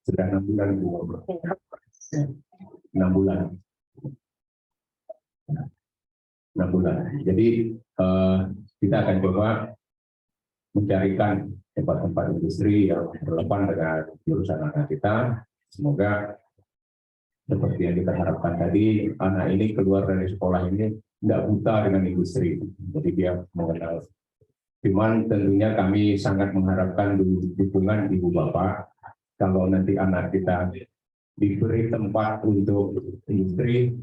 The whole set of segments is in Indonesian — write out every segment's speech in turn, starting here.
Sudah 6 bulan, Bu. 6 bulan. 6 bulan. Jadi kita akan coba mencarikan tempat-tempat industri yang relevan dengan jurusan anak kita. Semoga seperti yang kita harapkan tadi, anak ini keluar dari sekolah ini tidak buta dengan industri. Jadi dia mengenal. Cuman tentunya kami sangat mengharapkan dukungan Ibu Bapak. Kalau nanti anak kita diberi tempat untuk industri,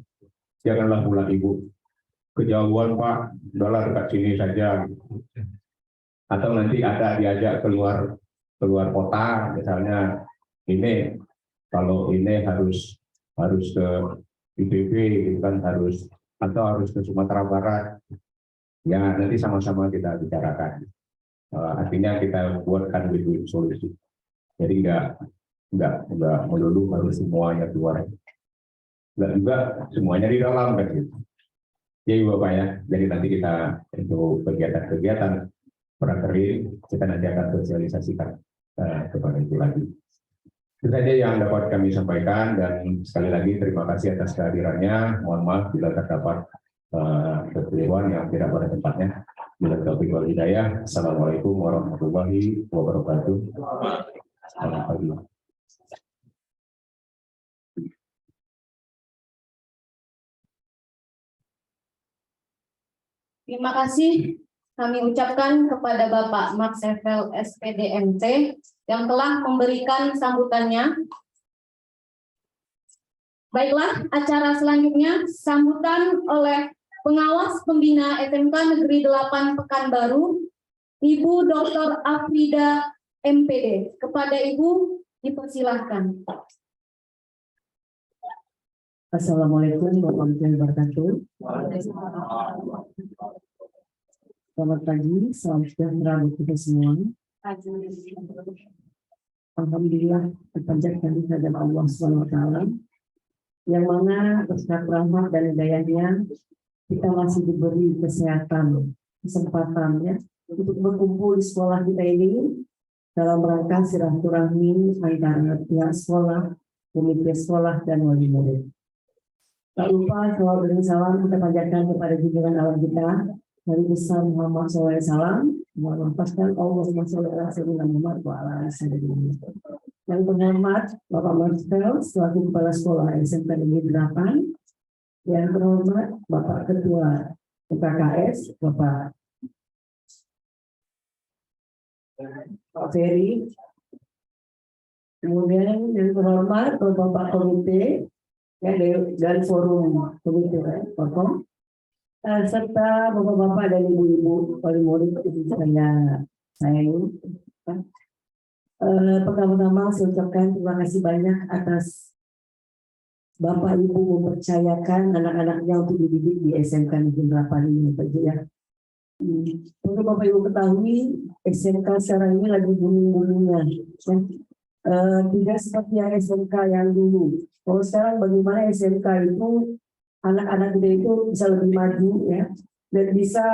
janganlah pulang Ibu. Kejauhan Pak, udahlah dekat sini saja. Atau nanti ada diajak keluar kota, misalnya ini kalau ini harus ke ITB, gitu kan, harus ke Sumatera Barat. Ya nanti sama-sama kita bicarakan. Artinya kita buatkan solusi. Jadi nggak melulu harus semuanya keluar. Nggak juga semuanya di dalam kan gitu. Ya Ibu Bapak ya. Jadi nanti kita untuk kegiatan-kegiatan prakerja kita nanti akan sosialisasikan kepada Ibu lagi. Itu saja yang dapat kami sampaikan, dan sekali lagi terima kasih atas kehadirannya. Mohon maaf bila terdapat kekeliruan yang tidak pada tempatnya. Bila taufiq wal hidayah. Assalamualaikum warahmatullahi wabarakatuh. Selamat pagi. Terima kasih kami ucapkan kepada Bapak Max Evel SPDMT yang telah memberikan sambutannya. Baiklah, acara selanjutnya sambutan oleh Pengawas Pembina SMK Negeri 8 Pekanbaru, Ibu Dr. Afrida MPD. Kepada Ibu dipersilahkan. Assalamualaikum warahmatullahi wabarakatuh. Selamat pagi, salam sejahtera untuk kita semua. Alhamdulillah dipanjatkan kepada Allah SWT, yang mana berkat rahmat dan hidayahnya kita masih diberi kesehatan, kesempatan ya untuk berkumpul di sekolah kita ini dalam rangka silaturahmi antara pihak sekolah, komite sekolah dan wali murid. Tak lupa salawat dan salam kita panjatkan kepada junjungan alam kita Nabi besar Muhammad SAW. Melepaskan Allahumma sholli ala sayyidina Muhammad wa ala alihi wasallam. Yang terhormat Bapak Marcel selaku Kepala Sekolah SMK Negeri 8. Yang terhormat Bapak Ketua UKKS Bapak Ferry. Kemudian yang terhormat Bapak Komite ya, dari forum komite Bapak, serta bapak-bapak dan ibu-ibu wali murid itu saya ini. Pertama-tama saya ucapkan terima kasih banyak atas Bapak Ibu mempercayakan anak-anaknya untuk dididik di SMK Negeri 8 ini, Pak ya. Untuk Bapak Ibu ketahui, SMK sekarang ini lagi booming-boomingnya. Tidak seperti yang SMK yang dulu. Kalau sekarang bagaimana SMK itu anak-anak kita itu bisa lebih maju ya, dan bisa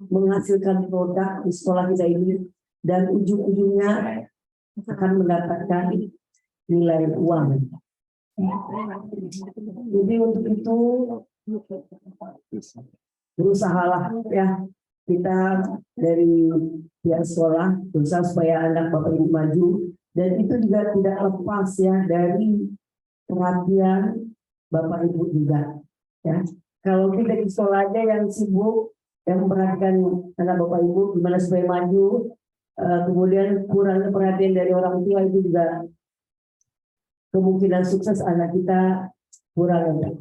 menghasilkan produk di sekolah kita ini, dan ujung-ujungnya akan mendapatkan nilai uang. Jadi untuk itu berusahalah ya kita dari pihak sekolah berusaha supaya anak Bapak Ibu maju, dan itu juga tidak lepas ya dari perhatian Bapak Ibu juga ya. Kalau kita di sekolah aja yang sibuk yang memperhatikan anak Bapak Ibu gimana supaya maju, kemudian kurangnya perhatian dari orang tua, itu juga kemungkinan sukses anak kita kurang ya.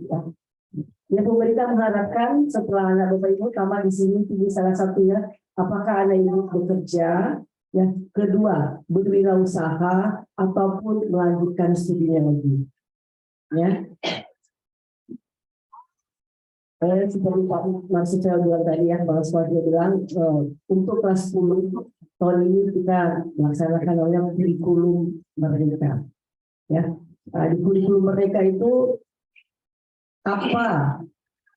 Ya, pemerintah mengharapkan setelah anak Bapak Ibu tambah di sini tinggi salah satunya apakah anak ibu bekerja, ya, kedua berwirausaha ataupun melanjutkan studinya lagi. Ya. Seperti Pak Marcel bilang tadi ya, bahwa dia bilang untuk kelas 10 tahun ini kita melaksanakan oleh kurikulum mereka. Ya, di kurikulum mereka itu apa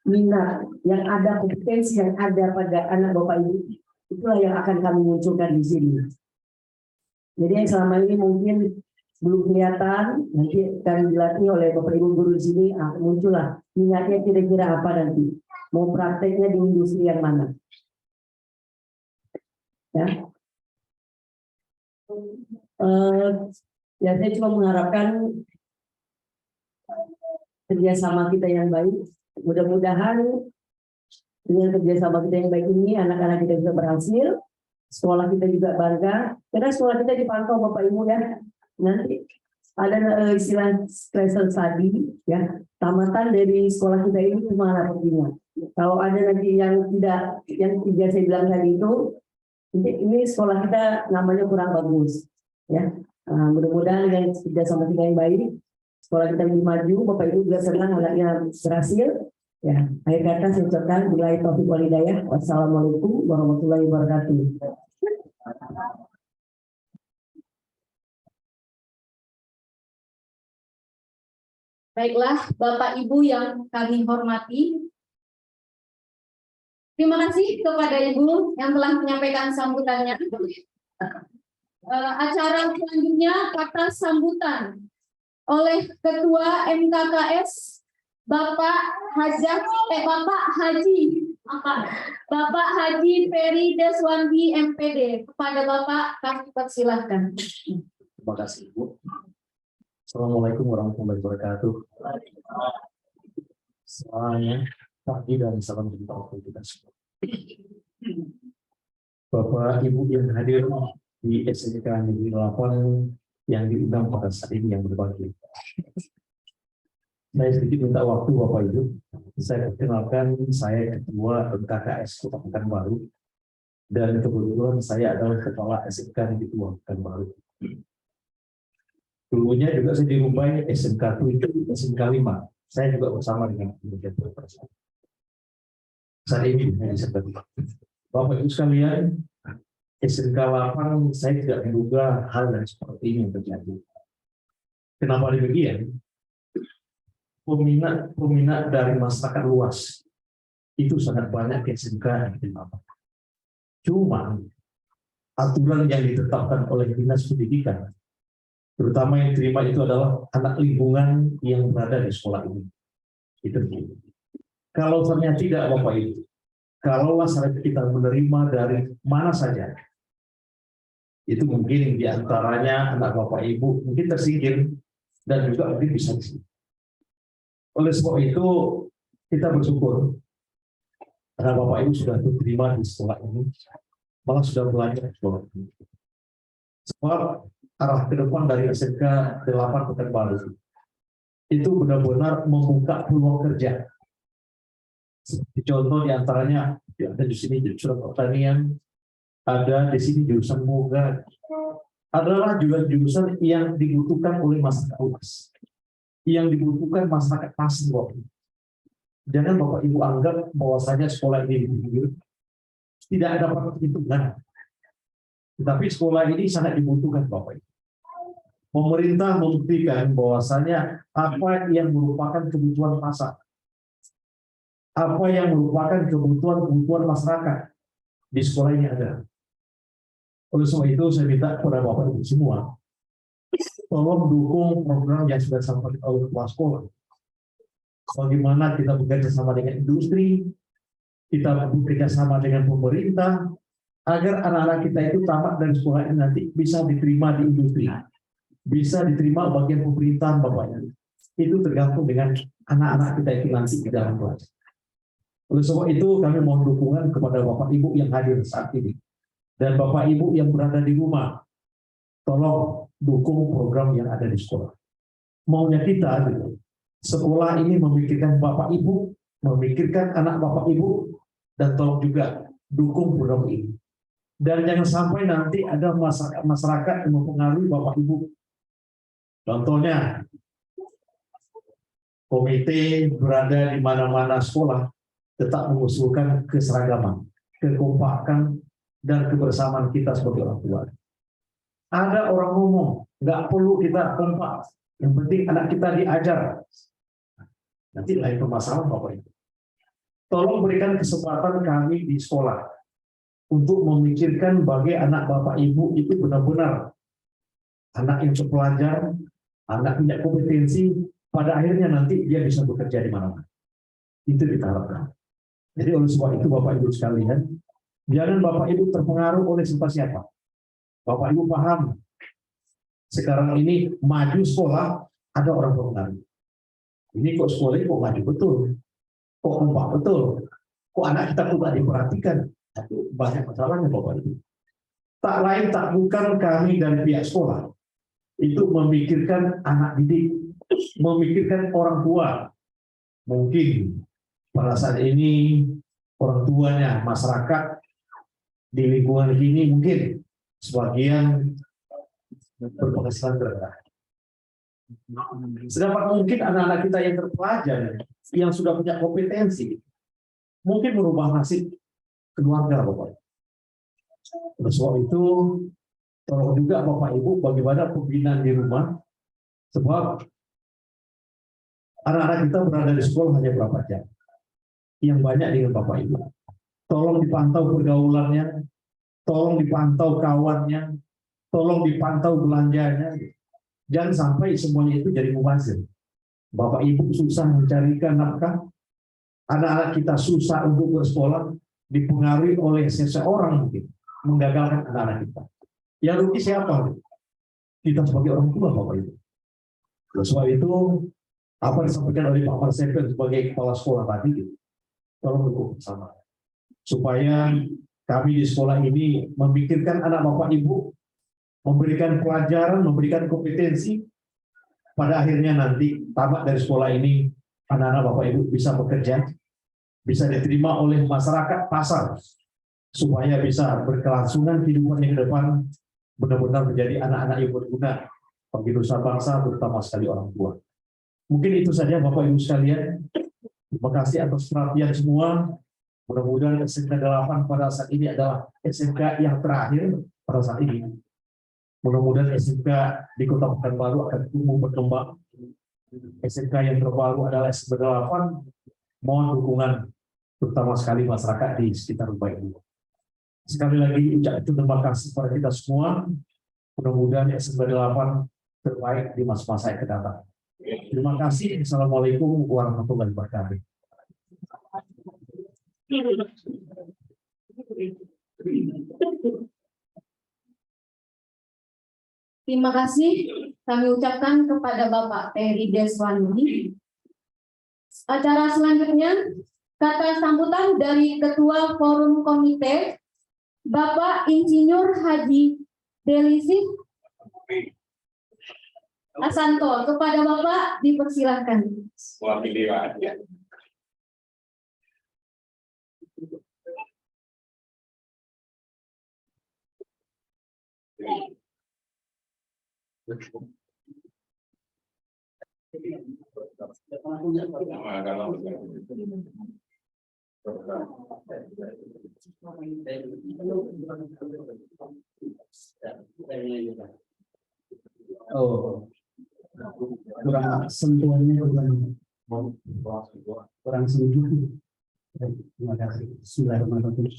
minat yang ada, kompetensi yang ada pada anak Bapak Ibu, itulah yang akan kami munculkan di sini. Jadi yang selama ini mungkin belum kelihatan, nanti akan dilatih oleh Bapak Ibu guru di sini, muncullah minatnya kira-kira apa nanti. Mau prakteknya di industri yang mana? Ya. Ya saya cuma mengharapkan kerjasama kita yang baik. Mudah-mudahan dengan kerjasama kita yang baik ini, anak-anak kita bisa berhasil. Sekolah kita juga bangga. Karena sekolah kita dipantau Bapak Ibu ya. Nanti ada istilah stressor tadi ya. Tamatan dari sekolah kita ini cuma rapotnya. Kalau ada nanti yang tidak, yang tiga saya bilang tadi itu, ini sekolah kita namanya kurang bagus ya. Mudah-mudahan dengan kerjasama kita yang baik, sekolah kita lebih maju. Bapak Ibu juga senang anaknya berhasil. Ya, akhir kata saya ucapkan billahi taufiq wal hidayah. Wassalamualaikum warahmatullahi wabarakatuh. Baiklah, Bapak Ibu yang kami hormati. Terima kasih kepada Ibu yang telah menyampaikan sambutannya. Acara selanjutnya kata sambutan oleh Ketua MKKS Bapak Haji Ferry Deswandi MPD. Kepada Bapak kami persilahkan. Terima kasih Ibu. Assalamualaikum warahmatullahi wabarakatuh. Semuanya pagi dan salam jumpa untuk kita semua. Bapak Ibu yang hadir di SMK Negeri 8 yang diundang pada saat ini yang berbahagia. Saya sedikit minta waktu Bapak Ibu. Saya perkenalkan, saya Ketua MKKS Kota Pekanbaru dan kebetulan saya adalah Kepala SMK Negeri 2 Pekanbaru. Dulunya juga saya dirumbai SMK 7, SMK 5. Saya juga bersama dengan kemudian berpersama. Saat ini SMK 5. Bapak Ibu sekalian, SMK 8 saya tidak menduga hal yang seperti ini yang terjadi. Kenapa demikian? Peminat dari masyarakat luas itu sangat banyak SMK yang dilakukan. Cuma aturan yang ditetapkan oleh Dinas Pendidikan, terutama yang diterima itu adalah anak lingkungan yang berada di sekolah ini. Itu. Kalau ternyata tidak Bapak Ibu, kalau kita menerima dari mana saja, itu mungkin diantaranya anak Bapak Ibu mungkin tersingkir dan juga mungkin bisa disingkir. Oleh sebab itu kita bersyukur karena Bapak Ibu sudah diterima di sekolah ini, malah sudah belajar di sekolah ini. Sebab arah ke depan dari SMK 8 Pekanbaru itu benar-benar membuka peluang kerja. Seperti contoh diantaranya ada di sini jurusan pertanian, ada di sini jurusan moga, adalah juga jurusan yang dibutuhkan oleh masyarakat luas, yang dibutuhkan masyarakat pasir. Jangan Bapak Ibu anggap bahwasanya sekolah ini tidak ada perhitungan. Tetapi sekolah ini sangat dibutuhkan Bapak Ibu. Pemerintah membuktikan bahwasanya apa yang merupakan kebutuhan pasar, apa yang merupakan kebutuhan masyarakat di sekolah ini ada. Oleh sebab itu saya minta kepada Bapak Ibu semua, tolong dukung program yang sudah disampaikan oleh kepala sekolah. Bagaimana kita bekerja sama dengan industri, kita bekerja sama dengan pemerintah, agar anak-anak kita itu tamat dari sekolah ini nanti bisa diterima di industri, bisa diterima bagian pemerintahan Bapaknya. Itu tergantung dengan anak-anak kita itu nanti di dalam kelas. Oleh sebab itu kami mohon dukungan kepada Bapak Ibu yang hadir saat ini dan Bapak Ibu yang berada di rumah, tolong dukung program yang ada di sekolah. Maunya kita gitu, sekolah ini memikirkan Bapak Ibu, memikirkan anak Bapak Ibu, dan tolong juga dukung program ini. Dan jangan sampai nanti ada masyarakat yang mempengaruhi Bapak Ibu. Contohnya, komite berada di mana-mana sekolah tetap mengusulkan keseragaman, kekompakan, dan kebersamaan kita sebagai orang tua. Ada orang ngomong, nggak perlu kita kompak, yang penting anak kita diajar. Nanti lain permasalahan Bapak Ibu. Tolong berikan kesempatan kami di sekolah untuk memikirkan bagi anak Bapak Ibu itu benar-benar anak yang terpelajar, anak punya kompetensi, pada akhirnya nanti dia bisa bekerja di mana-mana. Itu kita harapkan. Jadi oleh sebab itu Bapak Ibu sekalian, jangan Bapak Ibu terpengaruh oleh siapa. Bapak Ibu paham, sekarang ini maju sekolah ada orang berpengaruh. Ini kok sekolah kok maju betul, kok kompak betul, kok anak kita tidak diperhatikan. Itu banyak masalahnya Bapak Ibu. Tak lain tak bukan kami dan pihak sekolah itu memikirkan anak didik, memikirkan orang tua. Mungkin pada saat ini orang tuanya, masyarakat di lingkungan ini mungkin sebagian berpenghasilan rendah. Sedangkan mungkin anak-anak kita yang terpelajar, yang sudah punya kompetensi, mungkin merubah nasib keluarga Bapak. Oleh sebab itu, tolong juga Bapak Ibu bagaimana pembinaan di rumah, sebab anak-anak kita berada di sekolah hanya berapa jam. Yang banyak dengan Bapak Ibu. Tolong dipantau pergaulannya, tolong dipantau kawannya, tolong dipantau belanjanya. Jangan sampai semuanya itu jadi mubazir. Bapak Ibu susah mencarikan nafkah, anak-anak kita susah untuk bersekolah, dipengaruhi oleh seseorang mungkin, menggagalkan anak-anak kita. Yang rugi siapa? Kita sebagai orang tua Bapak Ibu. Oleh sebab itu, apa yang disampaikan oleh Pak Marsepen sebagai kepala sekolah tadi, tolong dukung bersama. Supaya kami di sekolah ini memikirkan anak Bapak Ibu, memberikan pelajaran, memberikan kompetensi, pada akhirnya nanti tamat dari sekolah ini, anak-anak Bapak Ibu bisa bekerja, bisa diterima oleh masyarakat pasar, supaya bisa berkelangsungan kehidupan yang ke depan, benar-benar menjadi anak-anak yang berguna bagi nusa bangsa, terutama sekali orang tua. Mungkin itu saja Bapak Ibu sekalian. Terima kasih atas perhatian semua. Mudah-mudahan SMK 8 pada saat ini adalah SMK yang terakhir pada saat ini. Mudah-mudahan SMK di Kota Pekanbaru akan tumbuh berkembang. SMK yang terbaru adalah SMK 8. Mohon dukungan terutama sekali masyarakat di sekitar rumah ini. Sekali lagi ucapkan terima kasih kepada kita semua. Mudah-mudahan SMK 8 terbaik di masa-masa yang datang. Terima kasih. Assalamualaikum warahmatullahi wabarakatuh. Terima kasih kami ucapkan kepada Bapak Terry Deswandi. Acara selanjutnya, kata sambutan dari Ketua Forum Komite, Bapak Insinyur Haji Delisi Asanto. Kepada Bapak dipersilahkan. Oh, kurang sentuhannya kurang sentuh. Terima kasih. Bismillahirrahmanirrahim.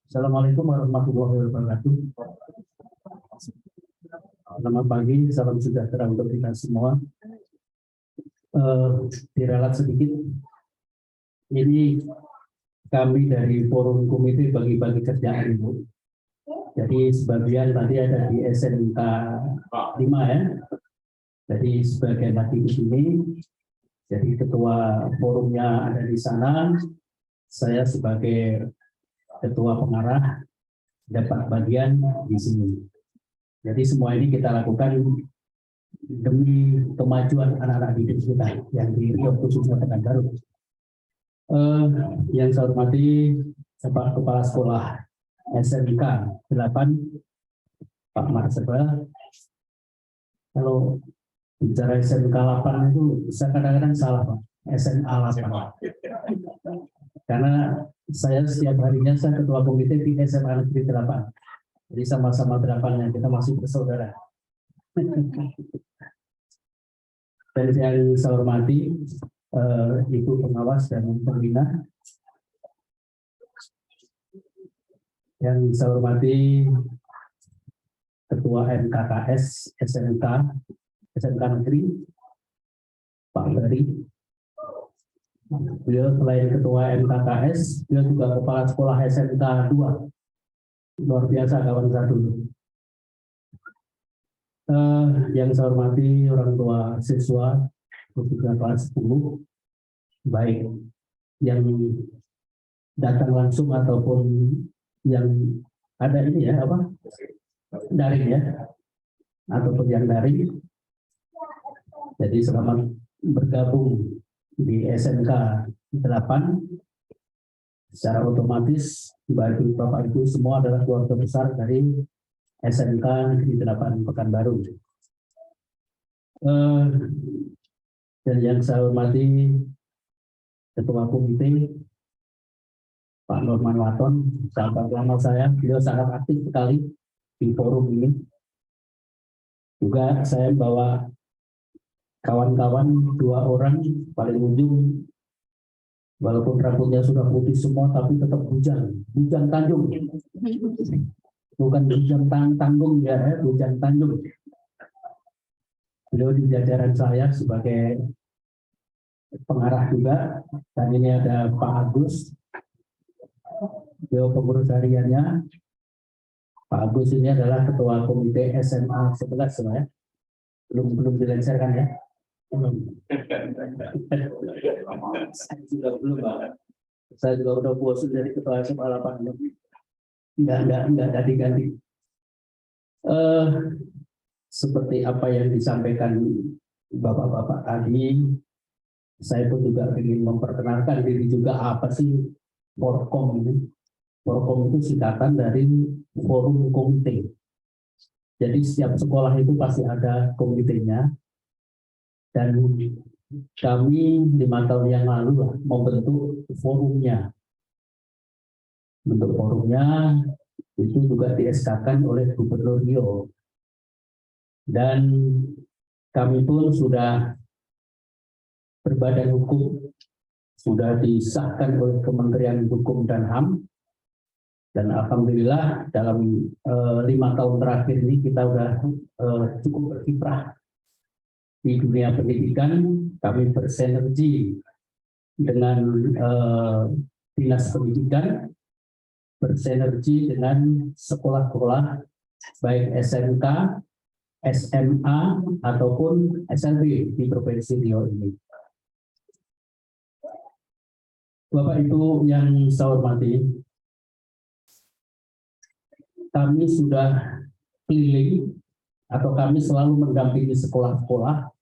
Assalamualaikum warahmatullahi wabarakatuh. Selamat pagi, salam sejahtera untuk kita semua. Diralat sedikit. Ini kami dari Forum Komite bagi-bagi kerjaan Ibu. Jadi sebagian tadi ada di SMK 5 ya. Jadi sebagian lagi di sini. Jadi ketua forumnya ada di sana. Saya sebagai ketua pengarah dapat bagian di sini. Jadi semua ini kita lakukan demi kemajuan anak-anak didik kita yang di Riau khususnya Pekanbaru. Yang saya hormati Bapak Kepala Sekolah SMK 8 Pak Marsepen. Kalau bicara SMK 8 itu saya kadang-kadang salah Pak, SMA 8. Karena saya setiap harinya saya ketua komite di SMA Negeri 8. Jadi sama-sama 8-nya kita masih bersaudara. Dan yang saya hormati Ibu pengawas dan pembina, yang saya hormati Ketua MKKS SMK Negeri, Pak Ferry. Beliau selain Ketua MKKS, beliau juga Kepala Sekolah SMK 2. Luar biasa kawan satu. Yang saya hormati orang tua siswa, juga kelas 10, baik yang datang langsung ataupun yang ada ini ya daring ya, ataupun yang daring. Jadi selamat bergabung di SMK 8. Secara otomatis Bapak Ibu semua adalah keluarga besar dari SMK Negeri 8 Pekanbaru. Dan yang saya hormati Ketua Komite Pak Norman Waton, sahabat lama saya, beliau sangat aktif sekali di forum ini. Juga saya bawa kawan-kawan 2 orang paling ujung, walaupun rambutnya sudah putih semua, tapi tetap Bujang Tanjung, bukan Bujang Tanggung ya, Bujang Tanjung. Beliau di jajaran saya sebagai pengarah juga, dan ini ada Pak Agus, beliau pengurus hariannya. Pak Agus ini adalah Ketua Komite SMA 11 ya. Belum dilancarkan ya. Saya juga udah bosan dari Ketua SMA 8. Enggak ganti-ganti. Seperti apa yang disampaikan Bapak-bapak tadi, saya pun juga ingin memperkenalkan diri juga apa sih Forkom ini. Forkom itu singkatan dari Forum Komite. Jadi setiap sekolah itu pasti ada komitenya. Dan kami 5 tahun yang lalu membentuk forumnya. Bentuk forumnya itu juga di-SK-kan oleh Gubernur Rio. Dan kami pun sudah berbadan hukum, sudah disahkan oleh Kementerian Hukum dan HAM. Dan alhamdulillah dalam 5 tahun terakhir ini kita sudah cukup berkiprah di dunia pendidikan. Kami bersinergi dengan Dinas Pendidikan, bersinergi dengan sekolah-sekolah baik SMK, SMA ataupun SLB di Provinsi Riau ini. Bapak Ibu yang saya hormati, kami sudah keliling atau kami selalu mendampingi sekolah-sekolah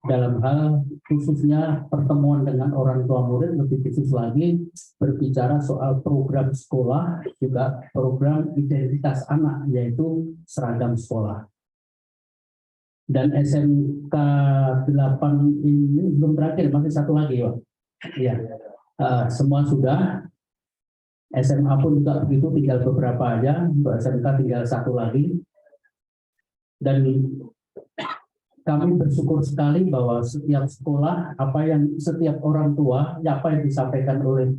dalam hal khususnya pertemuan dengan orang tua murid, lebih khusus lagi berbicara soal program sekolah, juga program identitas anak, yaitu seragam sekolah. Dan SMK 8 ini belum terakhir, masih 1 lagi Pak. Iya, semua sudah. SMA pun juga begitu, tinggal beberapa aja. Untuk SMK tinggal 1 lagi. Dan kami bersyukur sekali bahwa setiap sekolah, setiap orang tua, apa yang disampaikan oleh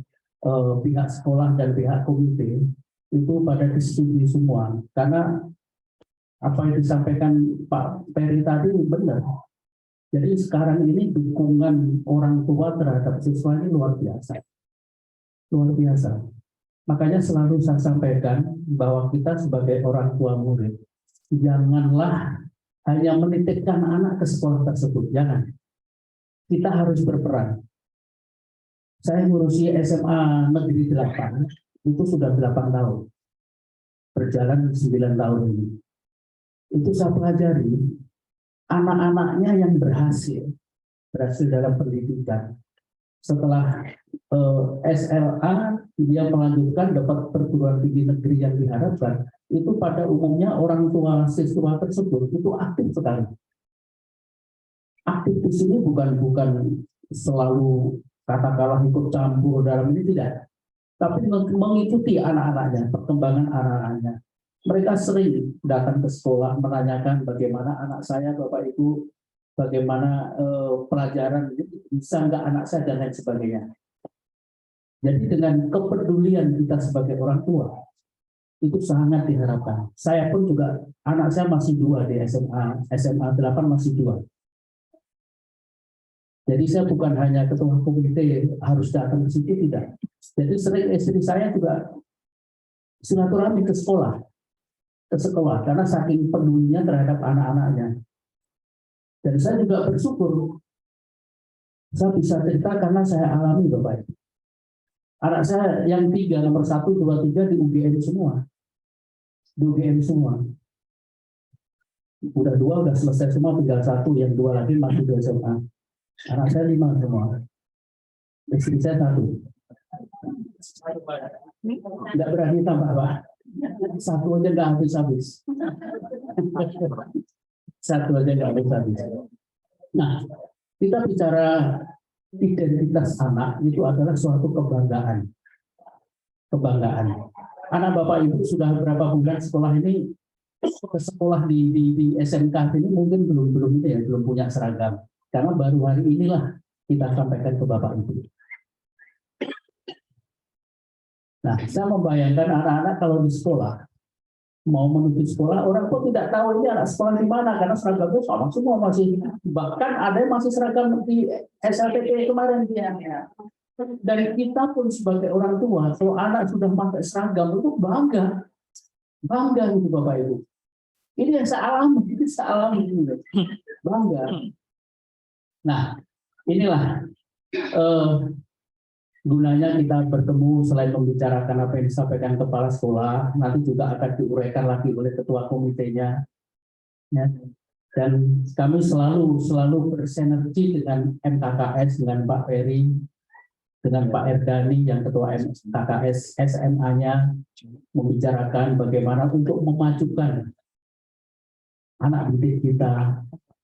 pihak sekolah dan pihak komite itu pada disetujui semua. Karena apa yang disampaikan Pak Ferry tadi benar. Jadi sekarang ini dukungan orang tua terhadap siswa ini luar biasa. Luar biasa. Makanya selalu saya sampaikan bahwa kita sebagai orang tua murid, janganlah hanya menitipkan anak ke sekolah tersebut. Jangan. Kita harus berperan. Saya ngurusi SMA Negeri 8, itu sudah 8 tahun. Berjalan 9 tahun ini. Itu saya pelajari anak-anaknya yang berhasil dalam pendidikan. Setelah SLA dia melanjutkan dapat perguruan tinggi negeri yang diharapkan, itu pada umumnya orang tua siswa tersebut itu aktif sekali. Aktif di sini bukan selalu katakanlah ikut campur dalam ini, tidak, tapi mengikuti anak-anaknya, perkembangan anak-anaknya. Mereka sering datang ke sekolah menanyakan bagaimana anak saya, Bapak Ibu, bagaimana pelajaran, bisa nggak anak saya, dan lain sebagainya. Jadi dengan kepedulian kita sebagai orang tua, itu sangat diharapkan. Saya pun juga, anak saya masih 2 di SMA 8 masih 2. Jadi saya bukan hanya ketua komite harus datang ke situ, tidak. Jadi sering istri saya juga silaturahmi ke sekolah, karena saking pedulinya terhadap anak-anaknya. Dan saya juga bersyukur saya bisa cerita karena saya alami, Bapak. Anak saya yang 3, nomor 1, 2, 3 di UGM semua. Di UGM semua. Udah 2 udah selesai semua, tinggal 1, yang 2 lagi masih di SMA. Anak saya 5 semua. Istri saya 1. Nggak berani tambah, Pak. 1 aja nggak habis-habis. 1 aja nggak habis-habis. Nah, kita bicara identitas anak itu adalah suatu kebanggaan. Kebanggaan. Anak Bapak Ibu sudah berapa bulan sekolah ini, ke sekolah di SMK ini mungkin belum ini ya, belum punya seragam. Karena baru hari inilah kita sampaikan ke Bapak Ibu. Nah, saya membayangkan anak-anak kalau di sekolah, mau menuju sekolah, orang pun tidak tahu ini anak sekolah di mana, karena seragamnya sama semua masih. Bahkan ada yang masih seragam di SLTP kemarin dia. Dan kita pun sebagai orang tua, kalau anak sudah pakai seragam itu bangga gitu Bapak Ibu. Ini yang saya alami, bangga. Nah, inilah gunanya kita bertemu selain membicarakan apa yang disampaikan kepala sekolah, nanti juga akan diuraikan lagi oleh ketua komitenya. Ya. Dan kami selalu bersinergi dengan MKKS, dengan Pak Ferry, dengan Pak Erdani yang ketua MKKS SMA-nya, membicarakan bagaimana untuk memajukan anak didik kita.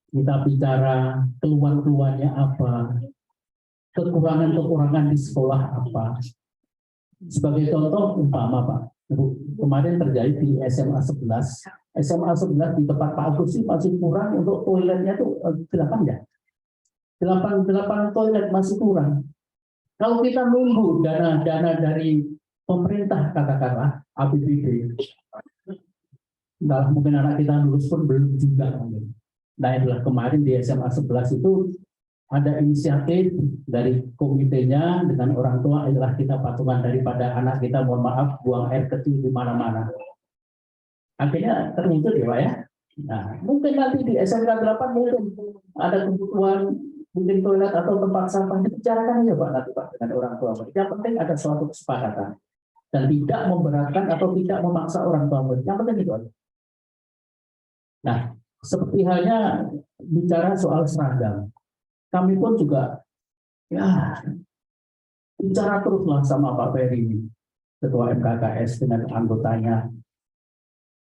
Kita bicara keluhan-keluhannya apa, kekurangan-kekurangan di sekolah apa. Sebagai contoh umpama Pak, kemarin terjadi di SMA 11. SMA 11 di tempat Pak Agus masih kurang untuk toiletnya itu 8 ya. 8 toilet masih kurang. Kalau kita nunggu dana dari pemerintah katakanlah APBD, mungkin anak kita lulus pun belum juga mungkin. Nah, itulah kemarin di SMA 11 itu ada inisiatif dari komitenya dengan orang tua adalah kita patungan daripada anak kita, mohon maaf, buang air kecil di mana-mana. Akhirnya terwujud ya Pak ya. Nah, mungkin nanti di SMK 8 mungkin ada kebutuhan mungkin toilet atau tempat sampah, dibicarakan aja Pak nanti Pak dengan orang tua. Yang penting ada suatu kesepakatan dan tidak memberatkan atau tidak memaksa orang tua. Yang penting itu aja. Nah, seperti halnya bicara soal seragam, kami pun juga ya bicara teruslah sama Pak Ferry, ketua MKKS dengan anggotanya,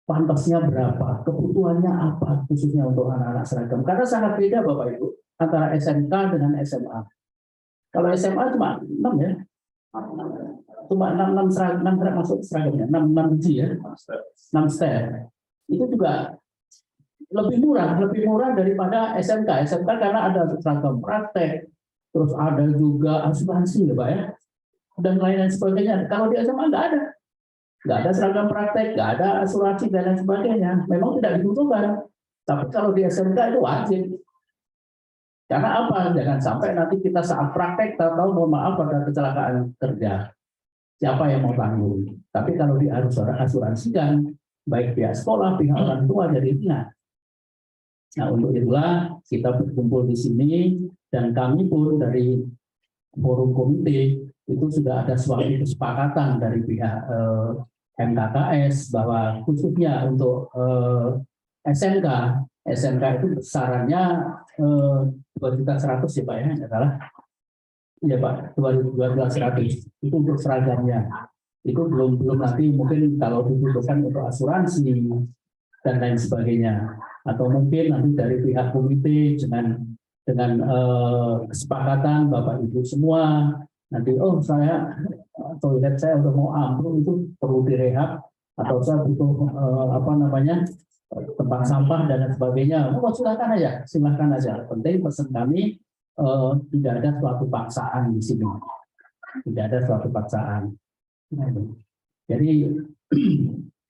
pantasnya berapa, kebutuhannya apa khususnya untuk anak-anak seragam. Karena sangat beda Bapak Ibu antara SMK dengan SMA. Kalau SMA cuma 6 ya, cuma 6 seragam masuk seragamnya, 6 biji ya, 6 step. Itu juga lebih murah daripada SMK. SMK karena ada seragam praktek, terus ada juga asuransi ya Pak ya, dan lain sebagainya. Kalau di SMA nggak ada seragam praktek, nggak ada asuransi dan lain sebagainya. Memang tidak dibutuhkan, tapi kalau di SMK itu wajib. Karena apa? Jangan sampai nanti kita saat praktek tahu mohon maaf ada kecelakaan kerja. Siapa yang mau tanggung? Tapi kalau di asuransikan, baik pihak sekolah, pihak orang tua jadi ingat. Nah, untuk itulah kita berkumpul di sini dan kami pun dari forum komite itu sudah ada suatu kesepakatan dari pihak MKKS bahwa khususnya untuk SMK itu besarannya 2.100.000 ya Pak ya, adalah ya Pak 2.100 itu untuk seragamnya. Itu belum nanti mungkin kalau dibutuhkan untuk asuransi dan lain sebagainya. Atau mungkin nanti dari pihak komite dengan kesepakatan Bapak Ibu semua nanti toilet saya udah mau ambruk itu perlu direhab atau saya butuh tempat sampah dan lain sebagainya. Silakan aja. Penting pesan kami tidak ada suatu paksaan di sini. Tidak ada suatu paksaan. Jadi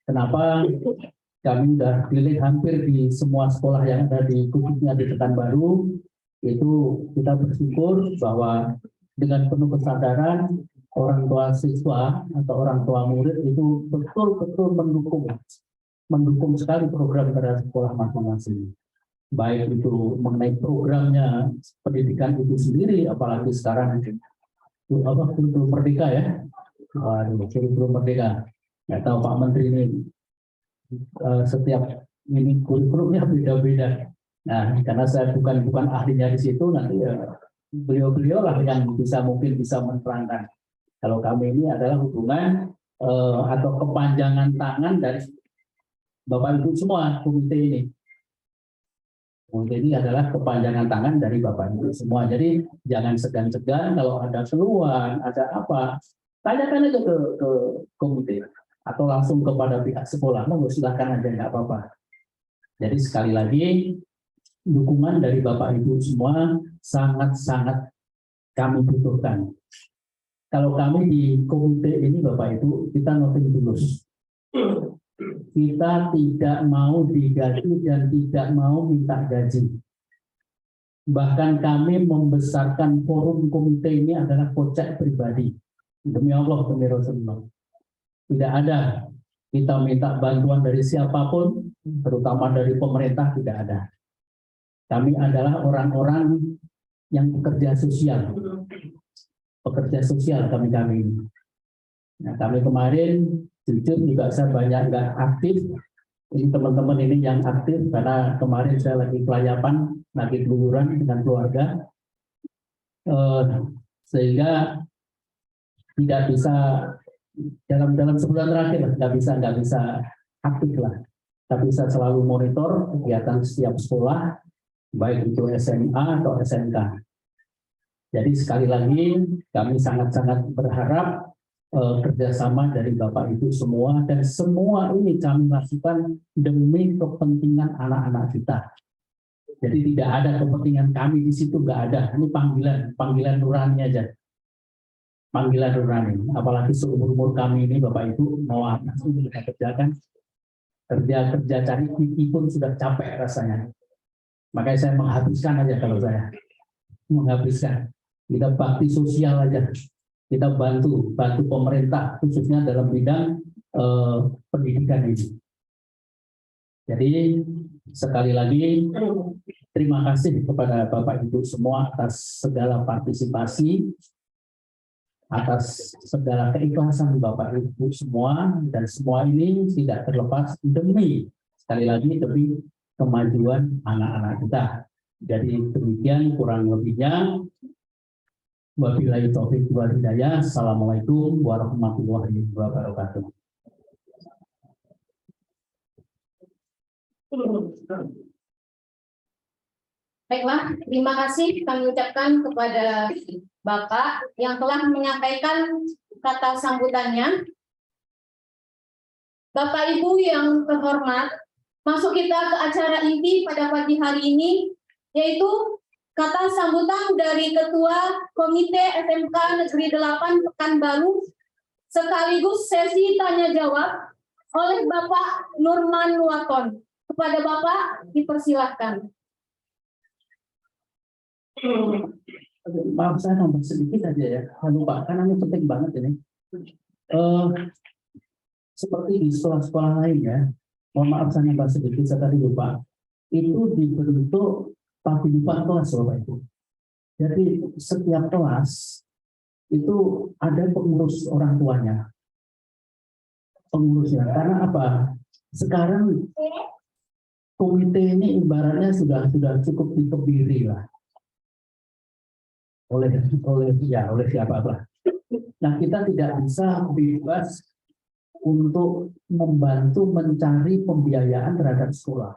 Kenapa kami sudah keliling hampir di semua sekolah yang ada di khususnya di Pekanbaru, itu kita bersyukur bahwa dengan penuh kesadaran orang tua siswa atau orang tua murid itu betul-betul mendukung sekali program terhadap sekolah masing-masing. Baik itu mengenai programnya pendidikan itu sendiri, apalagi sekarang kurikulum merdeka ya, kurikulum merdeka. Nggak tahu Pak Menteri ini setiap ini kurikulumnya beda-beda. Nah, karena saya bukan ahlinya di situ, nanti ya beliau-beliau lah yang mungkin bisa menerangkan. Kalau kami ini adalah hubungan atau kepanjangan tangan dari Bapak Ibu semua komite ini. Komite ini adalah kepanjangan tangan dari Bapak Ibu semua. Jadi jangan segan-segan kalau ada keluhan, ada apa, tanyakan aja ke komite atau langsung kepada pihak sekolah. Mau silakan aja, nggak apa-apa. Jadi sekali lagi dukungan dari Bapak Ibu semua sangat-sangat kami butuhkan. Kalau kami di komite ini Bapak Ibu, kita nothing tulus. Kita tidak mau digaji dan tidak mau minta gaji. Bahkan kami membesarkan forum komite ini adalah kocek pribadi. Demi Allah, demi Rasulullah. Tidak ada kita minta bantuan dari siapapun, terutama dari pemerintah, tidak ada. Kami adalah orang-orang yang pekerja sosial. Pekerja sosial kami ini. Nah, kami kemarin jujur juga saya banyak nggak aktif. Ini teman-teman ini yang aktif karena kemarin saya lagi pelayapan, lagi keluyuran dengan keluarga, sehingga tidak bisa dalam sebulan terakhir nggak bisa aktif lah. Tapi bisa selalu monitor kegiatan setiap sekolah, baik itu SMA atau SMK. Jadi sekali lagi kami sangat-sangat berharap kerjasama dari Bapak Ibu semua, dan semua ini kami lakukan demi kepentingan anak-anak kita. Jadi tidak ada kepentingan kami di situ, nggak ada. Ini panggilan nurani aja. Panggilan nurani. Apalagi seumur kami ini Bapak Ibu mau apa sih kita kerjakan? Kerja cari pipi pun sudah capek rasanya. Makanya saya menghabiskan aja kalau saya menghabiskan. Kita bakti sosial aja. Kita bantu pemerintah khususnya dalam bidang pendidikan ini. Jadi sekali lagi terima kasih kepada Bapak Ibu semua atas segala partisipasi, atas segala keikhlasan Bapak Ibu semua, dan semua ini tidak terlepas demi kemajuan anak-anak kita. Jadi demikian kurang lebihnya. Wabillahi taufiq wal hidayah. Assalamualaikum warahmatullahi wabarakatuh. Baiklah, terima kasih kami ucapkan kepada Bapak yang telah menyampaikan kata sambutannya. Bapak Ibu yang terhormat, masuk kita ke acara inti pada pagi hari ini, yaitu kata sambutan dari Ketua Komite SMK Negeri 8 Pekanbaru, sekaligus sesi tanya jawab oleh Bapak Nurman Waton. Kepada Bapak dipersilahkan. Maaf, saya nambah sedikit aja ya. Pak, karena ini penting banget ini. Seperti di sekolah-sekolah lain ya, mohon maaf saya nambah sedikit, saya tadi lupa. Itu dibentuk paguyuban kelas, Bapak Ibu. Jadi setiap kelas itu ada pengurus orang tuanya. Pengurusnya. Karena apa? Sekarang komite ini ibaratnya sudah cukup dikebiri lah. Oleh siapa lah. Nah, kita tidak bisa bebas untuk membantu mencari pembiayaan terhadap sekolah.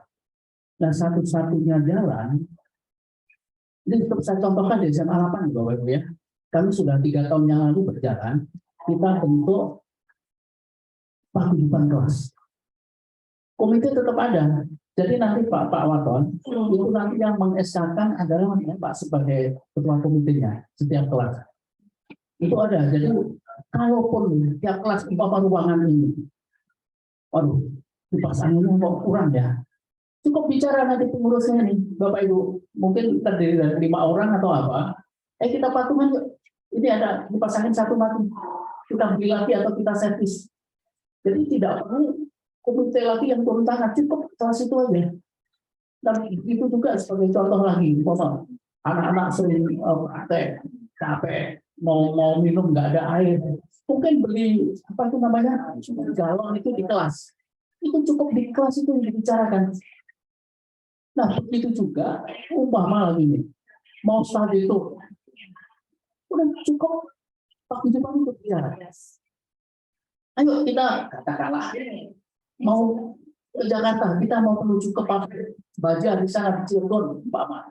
Nah, satu-satunya jalan, ini saya contohkan di SMA 8, Bapak Ibu ya. Kami sudah 3 tahun yang lalu berjalan, kita bentuk paguyuban kelas. Komite tetap ada. Jadi nanti Pak Waton itu nanti yang mengesahkan adalah Pak sebagai ketua komitenya setiap kelas. Itu ada. Jadi kalaupun tiap kelas umpama ruangan ini waduh, dipasangnya kok kurang ya. Cukup bicara nanti pengurusnya nih, Bapak Ibu, mungkin terdiri dari 5 orang atau apa. Kita patungan yuk. Ini ada dipasangin satu mati. Kita beli lagi atau kita servis. Jadi tidak perlu komite lagi yang turun tangan, cukup kelas itu aja. Dan itu juga sebagai contoh lagi, Bapak. Anak-anak sering praktek, capek, mau minum nggak ada air. Mungkin beli apa itu namanya galon itu di kelas. Itu cukup di kelas itu yang dibicarakan. Nah, begitu juga umpama lagi nih, mau studi itu udah cukup Pak Jumat itu bicara. Ayo kita katakanlah mau ke Jakarta, kita mau menuju ke pabrik baja di sana di Cirebon, umpama.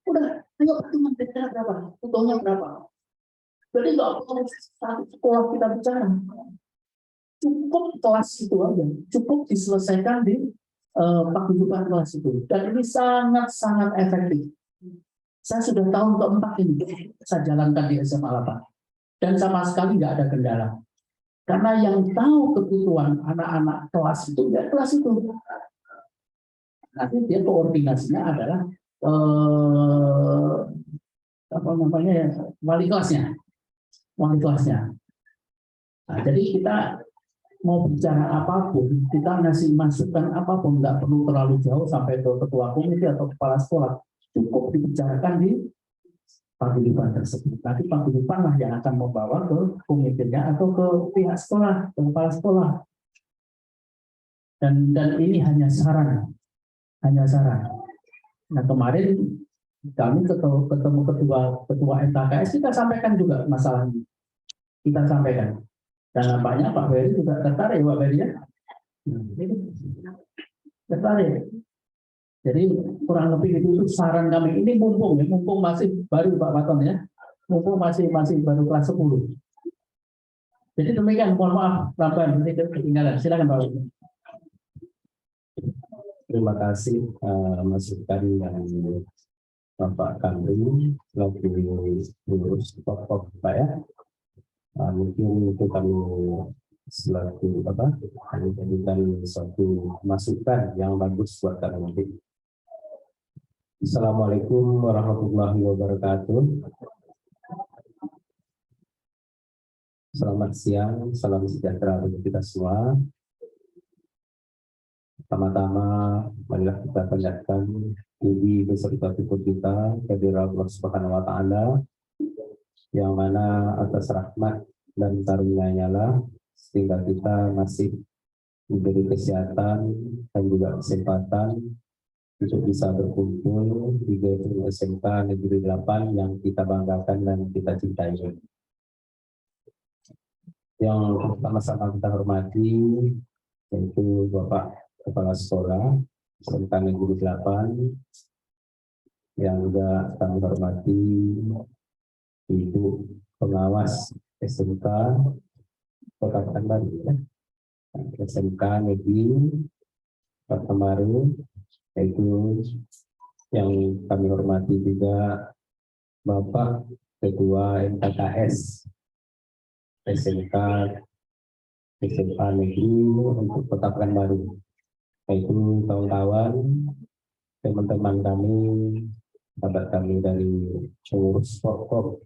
Udah, ayo patungan denda berapa, utuhnya berapa. Jadi nggak perlu satu sekolah kita bicara. Cukup kelas itu aja, cukup diselesaikan di paguyuban kelas itu. Dan ini sangat-sangat efektif. Saya sudah tahun keempat ini saya jalankan di SMA 8. Dan sama sekali nggak ada kendala. Karena yang tahu kebutuhan anak-anak kelas itu, ya kelas itu. Nanti dia koordinasinya adalah apa namanya ya, wali kelasnya. Nah, jadi kita mau bicara apapun, kita ngasih masukan apapun, nggak perlu terlalu jauh sampai ke ketua komite atau kepala sekolah, cukup dibicarakan di paguyuban tersebut. Nanti paguyuban lah yang akan membawa ke komitenya atau ke pihak sekolah, ke kepala sekolah. Dan ini hanya saran. Nah, kemarin kami ketemu ketua MTKS, kita sampaikan juga masalah ini. Kita sampaikan. Dan nampaknya Pak Ferry juga tertarik, Pak Ferry ya. Tertarik. Jadi kurang lebih itu saran kami. Ini mumpung masih baru Pak Paton ya. Mumpung masih baru kelas 10. Jadi demikian, mohon maaf, tambahan nanti ketinggalan. Silakan Pak. Terima kasih masukan yang Bapak Kamri lagi mengurus pokok Pak ya. Mungkin itu kami selaku kami jadikan suatu masukan yang bagus buat kami nanti. Assalamualaikum warahmatullahi wabarakatuh. Selamat siang, salam sejahtera bagi kita semua. Pertama-tama, marilah kita panjatkan puji beserta syukur kita kehadirat Allah Subhanahu wa Ta'ala, yang mana atas rahmat dan karunia-Nya lah sehingga kita masih diberi kesehatan dan juga kesempatan untuk bisa berkumpul di gedung SMK Negeri 8 yang kita banggakan dan kita cintai. Yang pertama-tama kita hormati yaitu Bapak Kepala Sekolah SMK Negeri 8, yang juga kami hormati Ibu Pengawas SMK Kota Pekanbaru, SMK Negeri Pekanbaru, yaitu yang kami hormati juga Bapak Ketua MTKS SMK Negeri untuk Kota Pekanbaru, yaitu kawan-kawan, teman-teman kami, sahabat kami dari pengurus Forkom.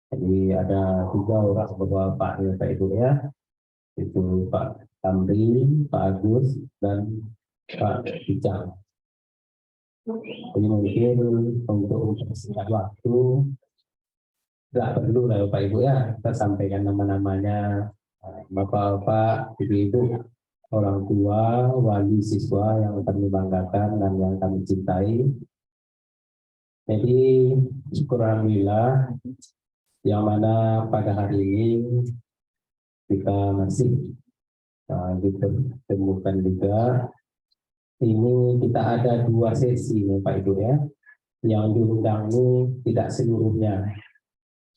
Jadi ada 3 orang Bapak Ibu ya, itu Pak Kamri, Pak Agus, dan Pak Ijang. Ini mungkin untuk mempersingkat waktu, nggak perlu lah Bapak Ibu ya, kita sampaikan nama-namanya, Bapak-bapak, Ibu-ibu, orang tua, wali siswa yang kami banggakan dan yang kami cintai. Jadi syukur alhamdulillah, yang mana pada hari ini kita masih ditemukan juga. Ini kita ada 2 sesi nih Pak Ibu ya, yang diundang ini tidak seluruhnya.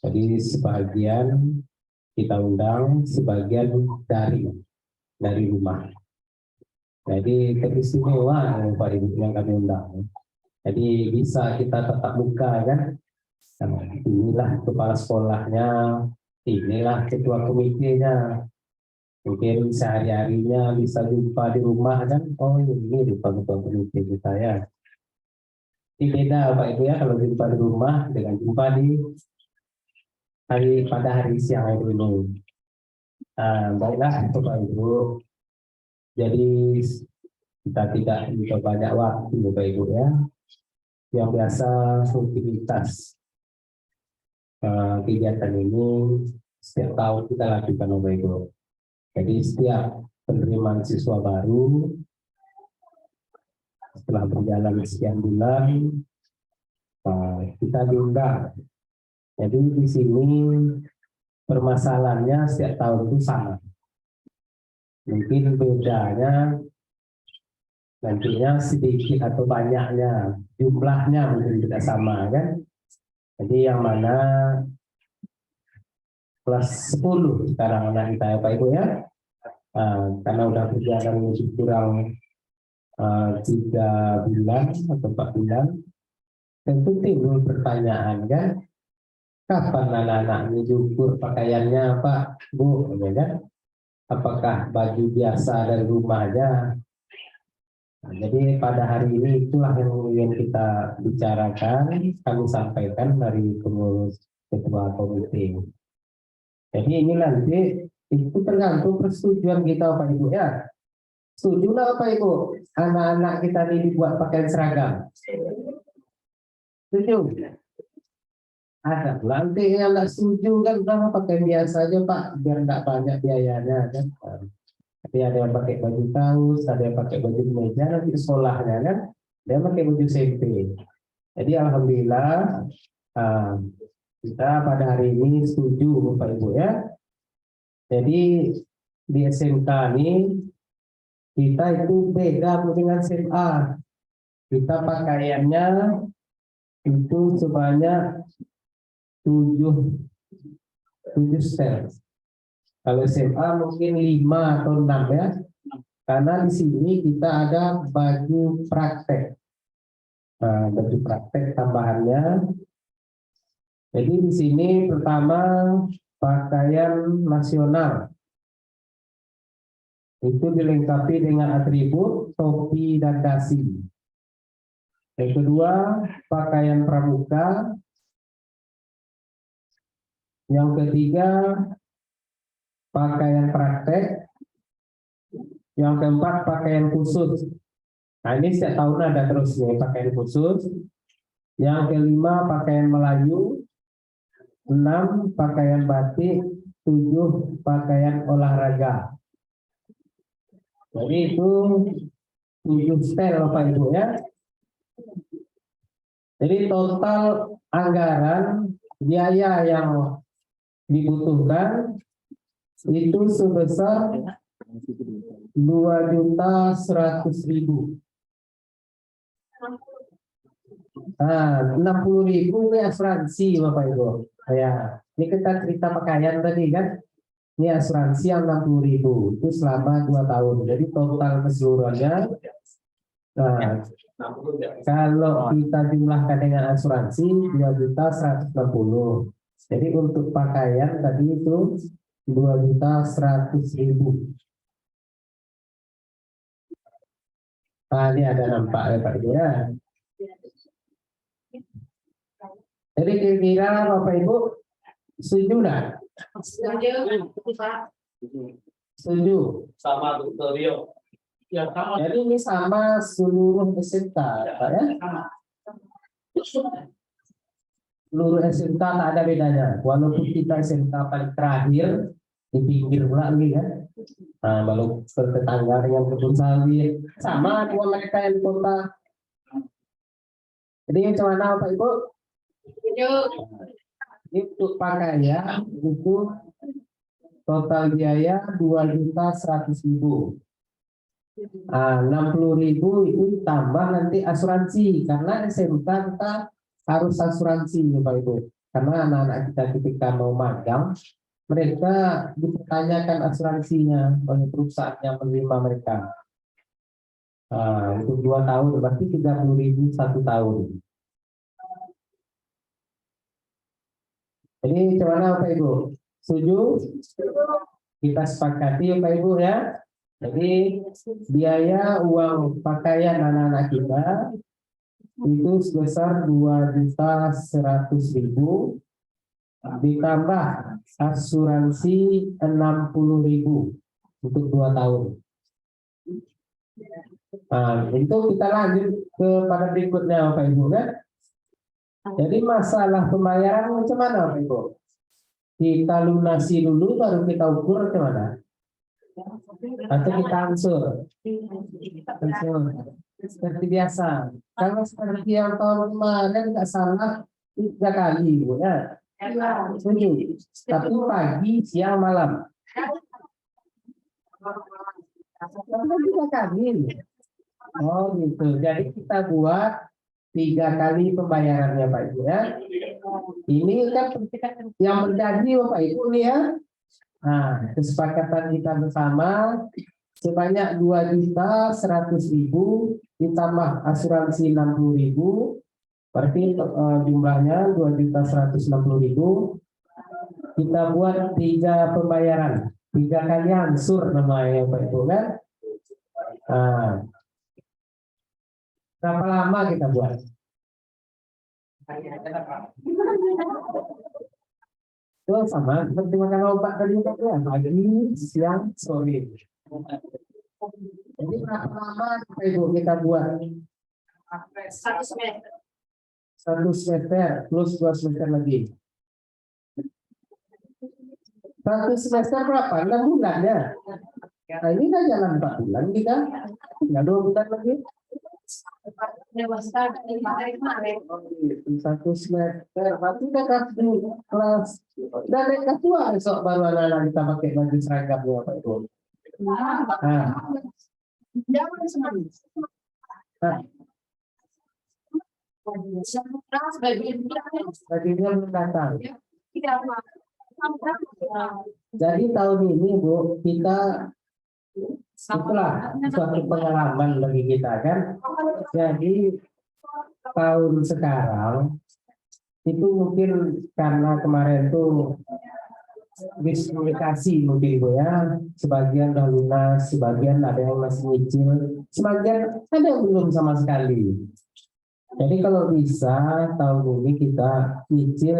Jadi sebagian kita undang, sebagian dari rumah. Jadi keistimewaan Pak Ibu yang kami undang. Jadi bisa kita tatap muka kan. Nah, inilah kepala sekolahnya, inilah ketua komitenya. Mungkin sehari-harinya bisa jumpa di rumah kan, oh ini di ketua komite kita ya. Ini beda Pak Ibu ya kalau jumpa di rumah dengan jumpa di pada hari siang hari ini. Baiklah Bapak Ibu. Jadi kita tidak butuh banyak waktu Bapak Ibu ya. Yang biasa rutinitas kegiatan ini setiap tahun kita lakukan Bapak Ibu. Jadi setiap penerimaan siswa baru setelah berjalan sekian bulan kita diundang. Jadi di sini permasalahannya setiap tahun itu sama. Mungkin bedanya nantinya sedikit atau banyaknya, jumlahnya mungkin tidak sama kan. Jadi yang mana kelas 10 sekarang anak kita ya Pak Ibu ya, karena udah berjalan lebih kurang 3 bulan atau 4 bulan, tentu timbul pertanyaan kan, kapan anak-anak diukur pakaiannya Pak Bu, ya kan? Apakah baju biasa dari rumah aja? Nah, jadi pada hari ini itulah yang ingin kita bicarakan, kami sampaikan dari pengurus ketua komite. Jadi ini nanti itu tergantung persetujuan kita Pak Ibu ya. Setuju nggak Pak Ibu? Anak-anak kita ini dibuat pakaian seragam. Setuju? Ada. Nanti yang nggak setuju kan udah pakai biasa aja Pak, biar nggak banyak biayanya kan. Tapi ada yang pakai baju kaos, ada yang pakai baju kemeja nanti sekolahnya kan, dia pakai baju SMP. Jadi alhamdulillah kita pada hari ini setuju Bapak Ibu ya. Jadi di SMK ini kita itu beda dengan SMA. Kita pakaiannya itu sebanyak 7 setel. Kalau SMA mungkin 5 atau 6 ya. Karena di sini kita ada baju praktek. Baju praktek tambahannya. Jadi di sini pertama pakaian nasional. Itu dilengkapi dengan atribut topi dan dasi. Yang kedua, pakaian pramuka. Yang ketiga, pakaian praktek. Yang keempat, pakaian khusus. Nah ini setiap tahun ada terus nih pakaian khusus. Yang kelima, pakaian Melayu. 6, pakaian batik. 7, pakaian olahraga. Jadi itu 7 setel Bapak Ibu ya. Jadi total anggaran biaya yang dibutuhkan itu sebesar 2.100.000. Nah, 60.000 ini asuransi Bapak Ibu. Ya, ini kita cerita pakaian tadi kan. Ini asuransi yang 60.000 itu selama 2 tahun. Jadi total keseluruhannya. Nah, kalau kita jumlahkan dengan asuransi 2.160. Jadi untuk pakaian tadi itu 2.100.000. Nah, ini ada nampak ya Pak Ibu ya. Jadi kira-kira Bapak Ibu setuju nggak? Setuju. Sama Dr. Rio. Ya, sama. Jadi ini sama seluruh SMK, Pak ya. Seluruh SMK tak ada bedanya. Walaupun kita SMK paling terakhir di pinggir lagi kan. Nah, baru tetangga dengan kebun sawit sama dengan mereka yang di kota. Jadi yang mana Pak Ibu? Untuk pakaian itu total biaya 2.100.000. 60.000 itu tambah nanti asuransi karena SMK kita harus asuransi Bapak Ibu. Karena anak-anak kita ketika mau magang mereka dipertanyakan asuransinya oleh perusahaan yang menerima mereka. Untuk 2 tahun berarti 30.000 1 tahun. Jadi gimana Bapak Ibu? Setuju? kita sepakati Bapak Ibu ya. Jadi biaya uang pakaian anak-anak kita itu sebesar 2.100.000 ditambah asuransi 60.000 untuk 2 tahun. Nah, itu kita lanjut kepada berikutnya Bapak Ibu kan. Jadi masalah pembayaran macam mana Bapak Ibu? Kita lunasi dulu baru kita ukur ke mana? Atau kita ansur? Ansur. Seperti biasa. Kalau seperti yang tahun kemarin nggak salah 3 kali Bu ya. Setuju. Tapi pagi, siang, malam. Tapi 3 kali. Oh gitu. Jadi kita buat 3 kali pembayarannya Pak Ibu ya. Ini kan yang terjadi Bapak Ibu nih ya. Nah, kesepakatan kita bersama sebanyak 2.100.000 ditambah asuransi 60.000, berarti jumlahnya 2.160.000. Kita buat 3 pembayaran, 3 kali ansur namanya Pak Ibu kan. Nah, berapa lama kita buat? Itu sama seperti makan obat tadi ya, pagi, siang, sore. Jadi berapa lama Bapak Ibu kita buat? 1 semester. 1 semester plus 2 semester lagi. 1 semester berapa? 6 bulan ya. Nah, ini kan jalan 4 bulan kita. Tinggal 2 bulan lagi. 1 semester. Berarti kita kelas dan kelas 2 besok baru anak-anak kita pakai baju seragam ya Pak Ibu. Nah. Baginya belum datang. Jadi tahun ini Bu, kita itulah suatu pengalaman bagi kita kan. Jadi tahun sekarang itu mungkin karena kemarin tuh miskomunikasi mungkin Bu ya. Sebagian udah lunas, sebagian ada yang masih nyicil, sebagian ada yang belum sama sekali. Jadi kalau bisa tahun ini kita nyicil.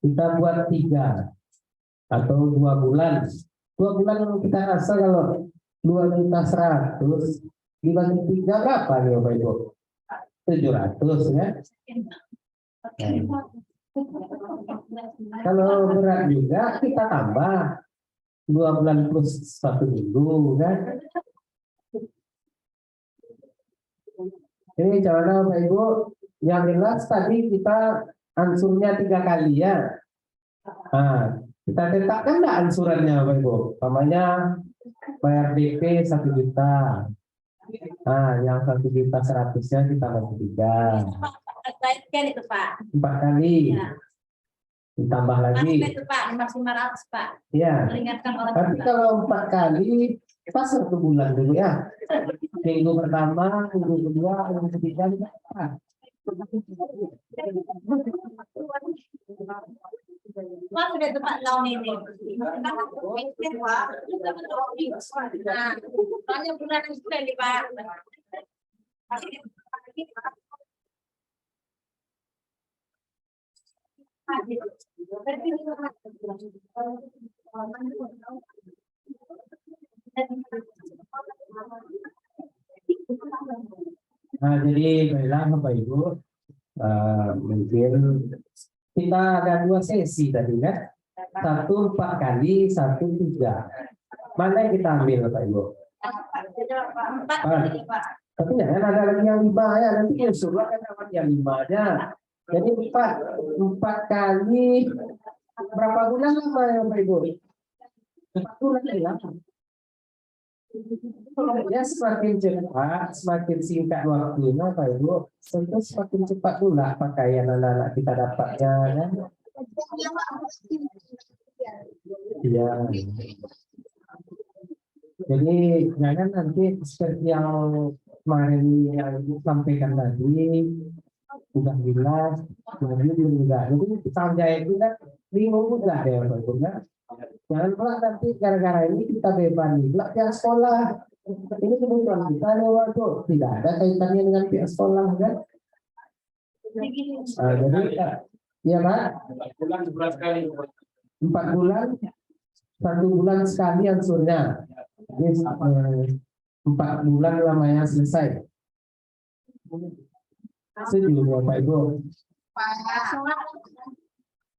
Kita buat 3 atau 2 bulan. 2 bulan kita rasa kalau 2.100.000 dibagi 3 berapa nih Bapak Ibu? 700 ya. Kalau berat juga kita tambah 2 bulan plus 1 minggu kan. Ini cara Bapak Ibu. Yang jelas tadi kita ansurnya 3 kali ya. Nah, kita tetapkan enggak ansurannya Bapak Ibu? Namanya bayar DP 1 juta. Nah, yang 1.100.000-nya kita bagi 3. Kan itu Pak. 4 kali. Ditambah lagi. Itu Pak, 500 Pak. Ya. Mengingatkan orang. Tapi kalau 4 kali pas 1 bulan dulu ya. Minggu pertama, minggu kedua, minggu ketiga. Mas sudah tepat tahun ini. Nah, soalnya bulan sudah nih Pak. Nah, jadi baiklah Bapak Ibu, mungkin kita ada 2 sesi tadi kan, 1 4 kali, 1 3. Mana yang kita ambil Bapak Ibu? 4 kali Pak. Tapi jangan ada lagi yang 5 ya, nanti usulnya kan dapat yang 5-nya. Jadi 4 kali berapa bulan lama ya Bapak Ibu? 4 bulan ya. Ya semakin cepat, semakin singkat waktunya Pak Ibu, tentu semakin cepat pula pakaian anak-anak kita dapatnya ya. Iya. Jadi jangan nanti seperti yang kemarin yang sampaikan tadi, udah jelas, baju juga. Jadi tangga itu kan bingung juga ya Bapak Ibu ya. Jangan pula nanti gara-gara ini kita beban pula pihak sekolah. Ini kebutuhan kita lewat tuh, tidak ada kaitannya dengan pihak sekolah kan. Jadi ya Pak, 4 bulan sekali. 4 bulan, 1 bulan sekali ansurnya. Jadi 4 bulan lamanya selesai. Setuju Bapak Ibu.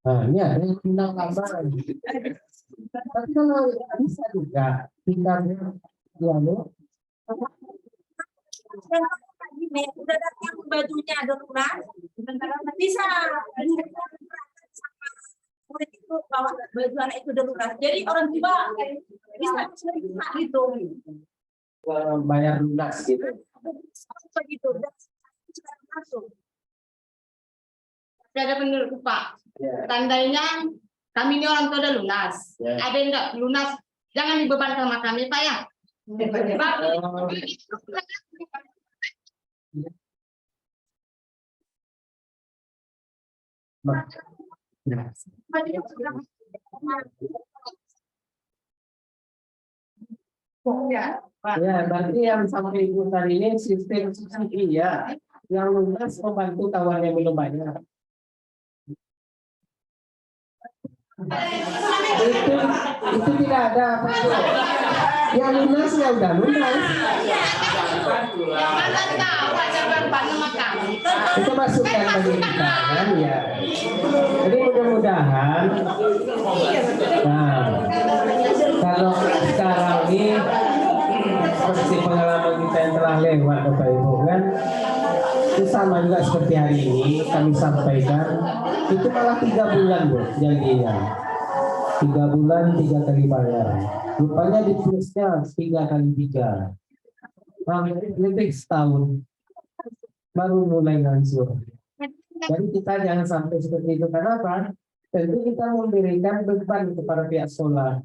Nah, ini ada yang bilang lama. Tapi kalau bisa juga kita ya lo. Udah datang bajunya darurat, bisa murid itu bawa baju anak itu darurat. Jadi orang tua bisa gitu. Bayar lunas gitu. Begitu. Langsung. Ada menurut Pak. Ya. Tandanya kami ini orang tua udah lunas. Ya. Ada yang enggak lunas, jangan dibebankan sama kami Pak ya. Ya, berarti yang sampai ibu tadi ini sistem subsidi ya, yang lunas membantu kawan yang belum banyak. Itu tidak ada apa itu. Yang lunas ya udah lunas. Itu masukan bagi kita kan ya. Jadi mudah-mudahan. Nah, kalau sekarang ini seperti pengalaman kita yang telah lewat Bapak Ibu kan, itu sama juga seperti hari ini kami sampaikan, itu malah 3 bulan Bu janjinya. 3 bulan 3 kali bayar. Rupanya di plusnya 3 kali 3. Lebih setahun baru mulai ngansur. Jadi kita jangan sampai seperti itu. Kenapa? Tentu kita memberikan beban kepada pihak sekolah.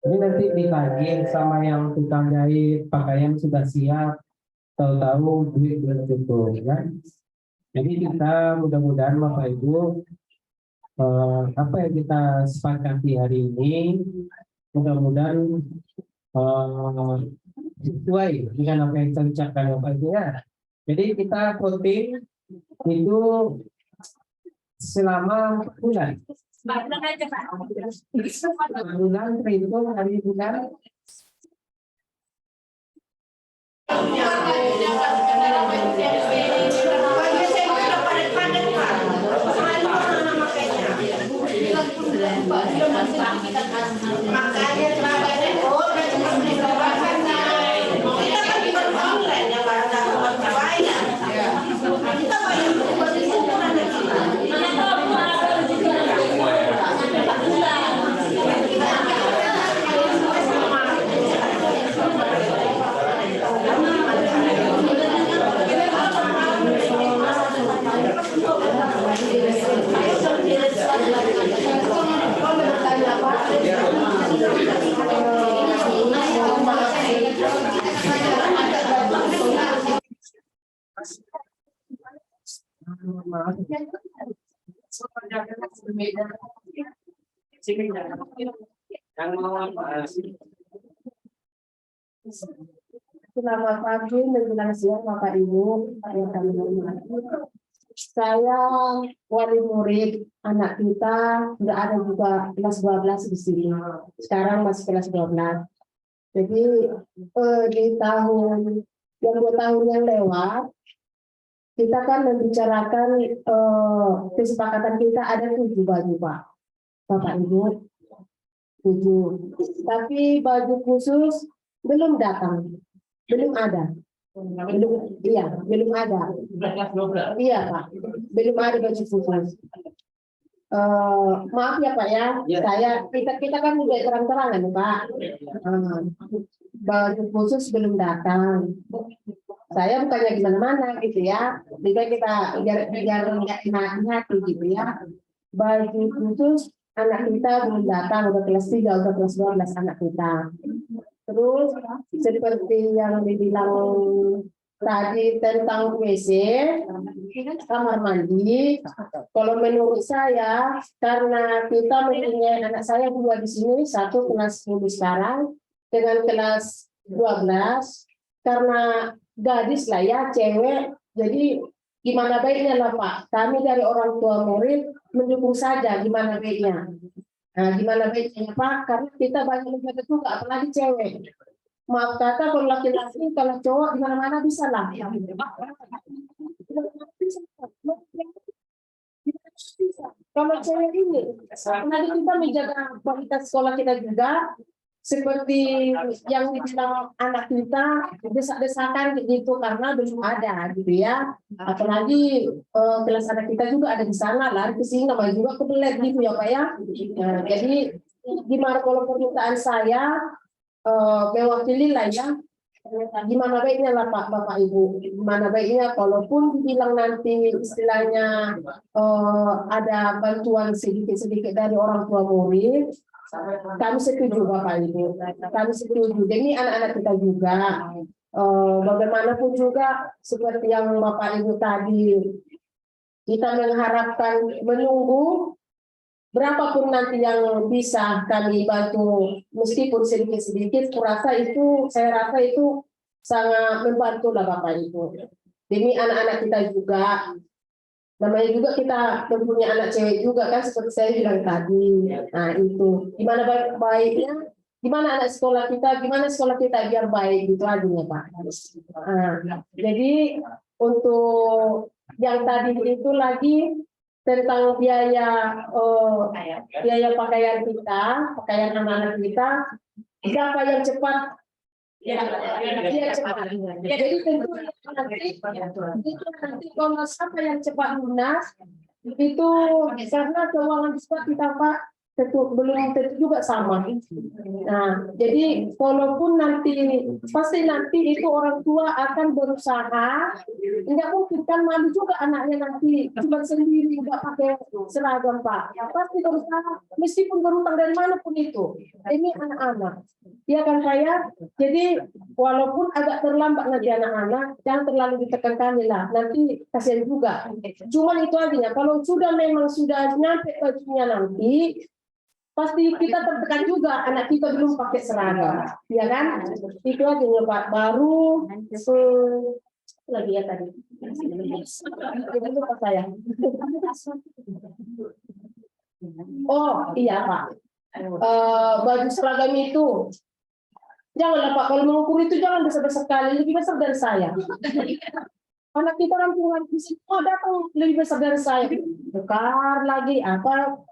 Ini nanti ditagih sama yang tukang jahit, pakaian sudah siap, tahu-tahu duit belum cukup, kan? Jadi kita mudah-mudahan Bapak Ibu apa yang kita sepakati hari ini mudah-mudahan sesuai dengan apa yang kita ucapkan Bapak Ibu ya. Jadi kita voting itu selama 4 bulan. Bulan terhitung hari bulan. Selamat pagi menjelang siang Bapak Ibu yang kami hormati. Saya wali murid, anak kita sudah ada juga kelas 12 di sini. Sekarang masih kelas 12. Jadi di tahun yang 2 tahun yang lewat kita kan membicarakan kesepakatan kita ada 7 baju Pak, Bapak Ibu 7. Tapi baju khusus belum datang, belum ada. Belum ada. Iya Pak, belum ada baju khusus. Maaf ya Pak ya, kita kan juga terang-terangan Pak. Baju khusus belum datang. Saya bukannya gimana-mana gitu ya, kita biar nggak enak hati gitu ya. Baju khusus anak kita belum datang, udah kelas 3, udah kelas 12 anak kita. Terus seperti yang dibilang tadi tentang WC, kamar mandi. Kalau menurut saya, karena kita mempunyai anak saya 2 di sini, 1 kelas 10 sekarang, dengan kelas 12, karena gadis lah ya, cewek, jadi gimana baiknya lah Pak, kami dari orang tua murid mendukung saja gimana baiknya. Nah, gimana baiknya Pak, karena kita banyak menjaga juga, apalagi cewek. Maaf kata kalau laki-laki, kalau cowok di mana-mana bisa lah. Kalau cewek ini, nanti kita menjaga kualitas sekolah kita juga, seperti yang dibilang anak kita desak-desakan gitu karena belum ada gitu ya. Apalagi kelas anak kita juga ada di sana lah, ke sini namanya juga kebelet gitu ya Pak ya. Nah, jadi gimana kalau permintaan saya mewakili lah ya. Gimana baiknya lah Pak Bapak Ibu, gimana baiknya kalaupun dibilang nanti istilahnya ada bantuan sedikit-sedikit dari orang tua murid, kami setuju Bapak Ibu, kami setuju. Jadi anak-anak kita juga, bagaimanapun juga seperti yang Bapak Ibu tadi, kita mengharapkan menunggu berapapun nanti yang bisa kami bantu, meskipun sedikit-sedikit, saya rasa itu sangat membantu lah Bapak Ibu. Demi anak-anak kita juga. Namanya juga kita mempunyai anak cewek juga kan seperti saya bilang tadi. Nah itu gimana baiknya, gimana anak sekolah kita, gimana sekolah kita biar baik gitu aja ya Pak. Jadi untuk yang tadi itu lagi tentang biaya pakaian kita, pakaian anak-anak kita, siapa yang cepat? Dia cepat. Jadi tentu nanti kalau siapa yang cepat lunas itu karena keuangan cepat ditambah belum tentu juga sama. Nah, jadi walaupun pasti nanti itu orang tua akan berusaha, enggak mungkin kan malu juga anaknya nanti cuma sendiri enggak pakai seragam Pak. Ya pasti berusaha meskipun berutang dari manapun itu. Ini anak-anak. Ya kan saya. Jadi walaupun agak terlambat nanti anak-anak, jangan terlalu ditekankan lah. Nanti kasihan juga. Cuman itu artinya kalau memang sudah nyampe bajunya nanti pasti kita tertekan juga anak kita belum pakai seragam, ya kan? Itu aja Pak. Baru lagi ya tadi. Itu lupa saya. Oh iya Pak. Baju seragam itu janganlah Pak, kalau mengukur itu jangan besar-besar sekali, lebih besar dari saya. Anak kita rampungan di sini, datang lebih besar dari saya. Tukar lagi,